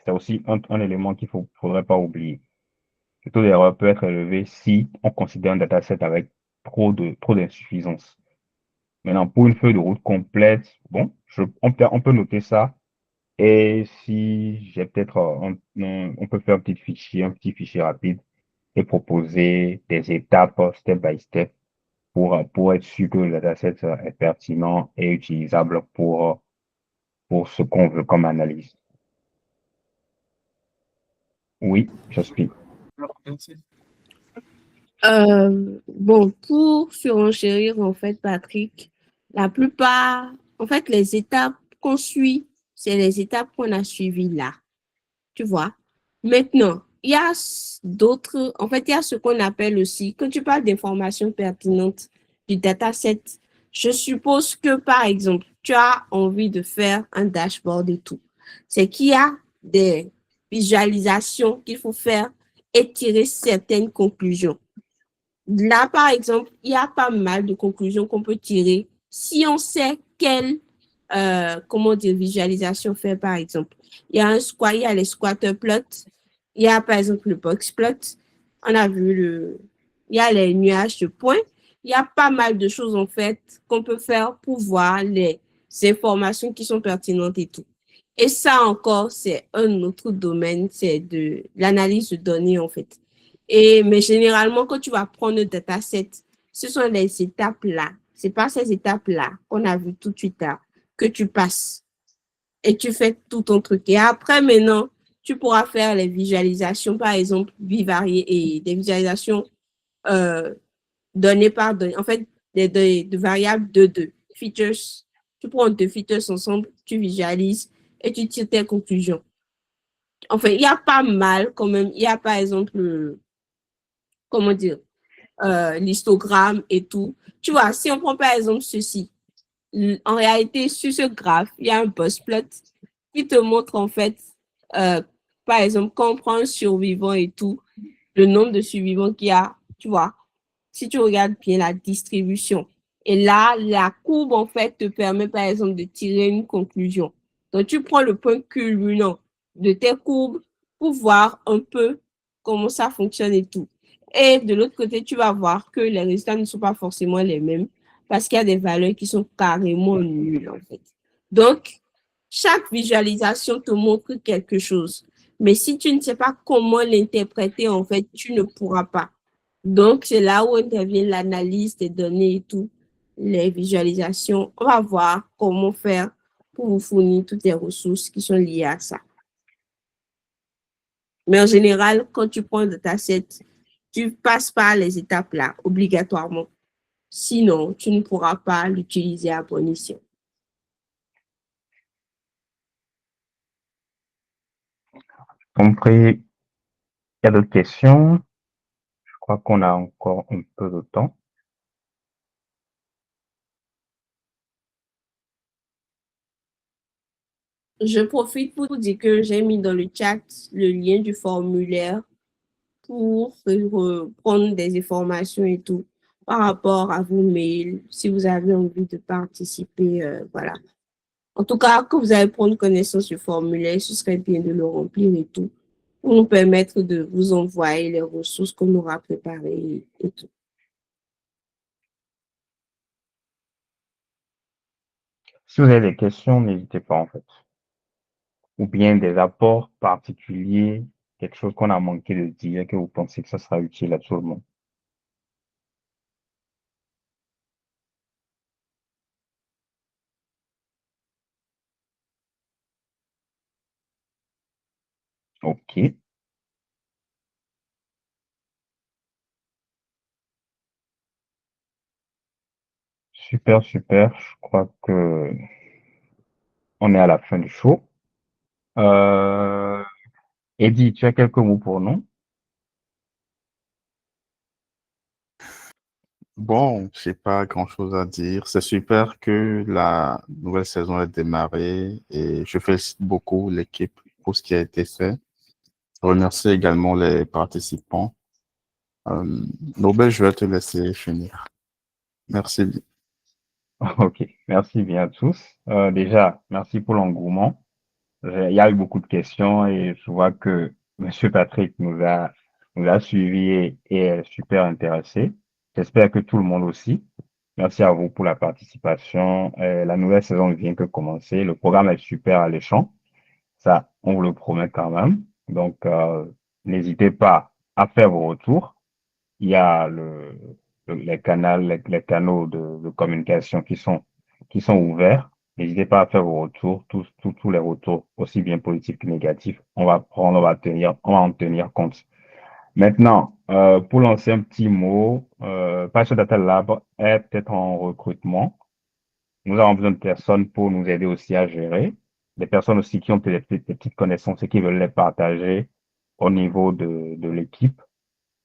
C'est aussi un élément faudrait pas oublier. Le taux d'erreur peut être élevé si on considère un dataset avec trop d'insuffisance. Maintenant, pour une feuille de route complète, bon, on peut noter ça. Et si j'ai peut-être, on peut faire un petit fichier rapide et proposer des étapes step by step pour être sûr que le dataset est pertinent et utilisable pour ce qu'on veut comme analyse. Oui, j'explique. Alors, merci. Bon, pour surenchérir, en fait, Patrick, la plupart, en fait, les étapes qu'on suit, c'est les étapes qu'on a suivies là. Tu vois? Maintenant, il y a d'autres, en fait, il y a ce qu'on appelle aussi, quand tu parles d'informations pertinentes du dataset, Je suppose que, par exemple, tu as envie de faire un dashboard et tout. C'est qu'il y a des visualisations qu'il faut faire et tirer certaines conclusions. Là, par exemple, il y a pas mal de conclusions qu'on peut tirer si on sait quelle, comment dire, visualisation faire, par exemple. Il y a il y a les scatter plots, il y a, par exemple, le box plot. On a vu il y a les nuages de points. Il y a pas mal de choses, en fait, qu'on peut faire pour voir les informations qui sont pertinentes et tout. Et ça encore, c'est un autre domaine, c'est de l'analyse de données, en fait. Mais généralement, quand tu vas prendre le dataset, ce sont les étapes-là. C'est pas ces étapes-là qu'on a vu tout de suite là, que tu passes et tu fais tout ton truc. Et après, maintenant, tu pourras faire les visualisations, par exemple, bivariées et des visualisations euh, données par données. En fait, de variables de deux features. Tu prends deux features ensemble, tu visualises et tu tires tes conclusions. Enfin, il y a pas mal quand même. Il y a par exemple, comment dire, l'histogramme et tout. Tu vois, si on prend par exemple ceci, en réalité, sur ce graphe, il y a un boss plot qui te montre en fait, euh, par exemple, quand on prend un survivant et tout, le nombre de survivants qu'il y a, tu vois, si tu regardes bien la distribution. Et là, la courbe, en fait, te permet, par exemple, de tirer une conclusion. Donc, tu prends le point culminant de tes courbes pour voir un peu comment ça fonctionne et tout. Et de l'autre côté, tu vas voir que les résultats ne sont pas forcément les mêmes parce qu'il y a des valeurs qui sont carrément nulles, en fait. Donc, chaque visualisation te montre quelque chose. Mais si tu ne sais pas comment l'interpréter, en fait, tu ne pourras pas. Donc, c'est là où intervient l'analyse des données et tout, les visualisations. On va voir comment faire pour vous fournir toutes les ressources qui sont liées à ça. Mais en général, quand tu prends un dataset, tu passes par les étapes là, obligatoirement. Sinon, tu ne pourras pas l'utiliser à bon escient. Compris. Il y a d'autres questions? Je crois qu'on a encore un peu de temps. Je profite pour dire que j'ai mis dans le chat le lien du formulaire pour prendre des informations et tout par rapport à vos mails, si vous avez envie de participer, voilà. En tout cas, quand vous allez prendre connaissance du formulaire, ce serait bien de le remplir et tout, pour nous permettre de vous envoyer les ressources qu'on aura préparées et tout. Si vous avez des questions, n'hésitez pas en fait. Ou bien des apports particuliers, quelque chose qu'on a manqué de dire, que vous pensez que ça sera utile à tout le monde. OK. Super, super. Je crois que on est à la fin du show. Eddie, tu as quelques mots pour nous? Bon, j'ai pas grand-chose à dire. C'est super que la nouvelle saison ait démarré et je félicite beaucoup l'équipe pour ce qui a été fait. Je remercie également les participants. Nobel, je vais te laisser finir. Merci. OK. Merci bien à tous. Déjà, merci pour l'engouement. Il y a eu beaucoup de questions et je vois que Monsieur Patrick nous a suivis et est super intéressé. J'espère que tout le monde aussi. Merci à vous pour la participation. La nouvelle saison vient que commencer. Le programme est super alléchant. Ça, on vous le promet quand même. Donc, n'hésitez pas à faire vos retours. Il y a les canaux de communication qui sont ouverts. N'hésitez pas à faire vos retours, tous les retours, aussi bien positifs que négatifs. On va en tenir compte. Maintenant, pour lancer un petit mot, Passion Data Lab est peut-être en recrutement. Nous avons besoin de personnes pour nous aider aussi à gérer. Des personnes aussi qui ont peut-être des petites connaissances et qui veulent les partager au niveau de l'équipe.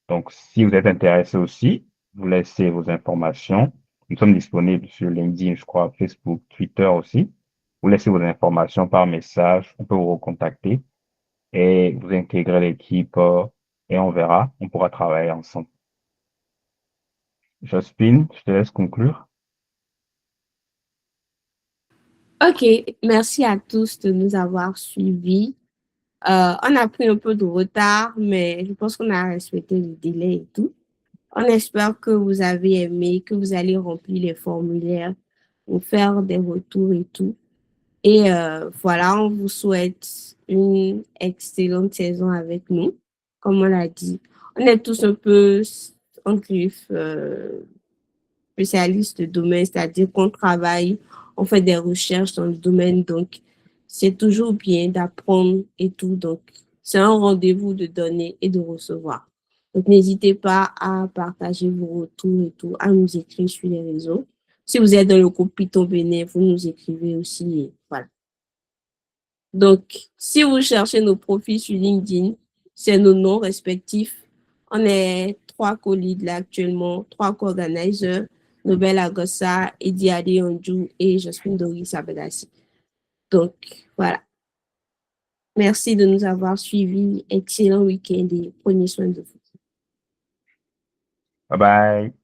Donc, si vous êtes intéressé aussi, vous laissez vos informations. nous sommes disponibles sur LinkedIn, je crois, Facebook, Twitter aussi. Vous laissez vos informations par message, on peut vous recontacter et vous intégrer l'équipe et on verra, on pourra travailler ensemble. Jospin, je te laisse conclure. Ok, merci à tous de nous avoir suivis. On a pris un peu de retard, mais je pense qu'on a respecté le délai et tout. On espère que vous avez aimé, que vous allez remplir les formulaires pour faire des retours et tout. Et voilà, on vous souhaite une excellente saison avec nous. Comme on l'a dit, on est tous un peu en griffe, spécialistes de domaine, c'est-à-dire qu'on travaille, on fait des recherches dans le domaine, donc c'est toujours bien d'apprendre et tout. Donc, c'est un rendez-vous de donner et de recevoir. Donc, n'hésitez pas à partager vos retours et tout, à nous écrire sur les réseaux. Si vous êtes dans le groupe Python Bénin, vous nous écrivez aussi. Et voilà. Donc, si vous cherchez nos profils sur LinkedIn, c'est nos noms respectifs. On est 3 co-leads là actuellement, 3 co-organisers, Nobel Agossa, Eddie Adéonju et Jasmine Doris Abedassi. Donc, voilà. Merci de nous avoir suivis. Excellent week-end et prenez soin de vous. Bye bye.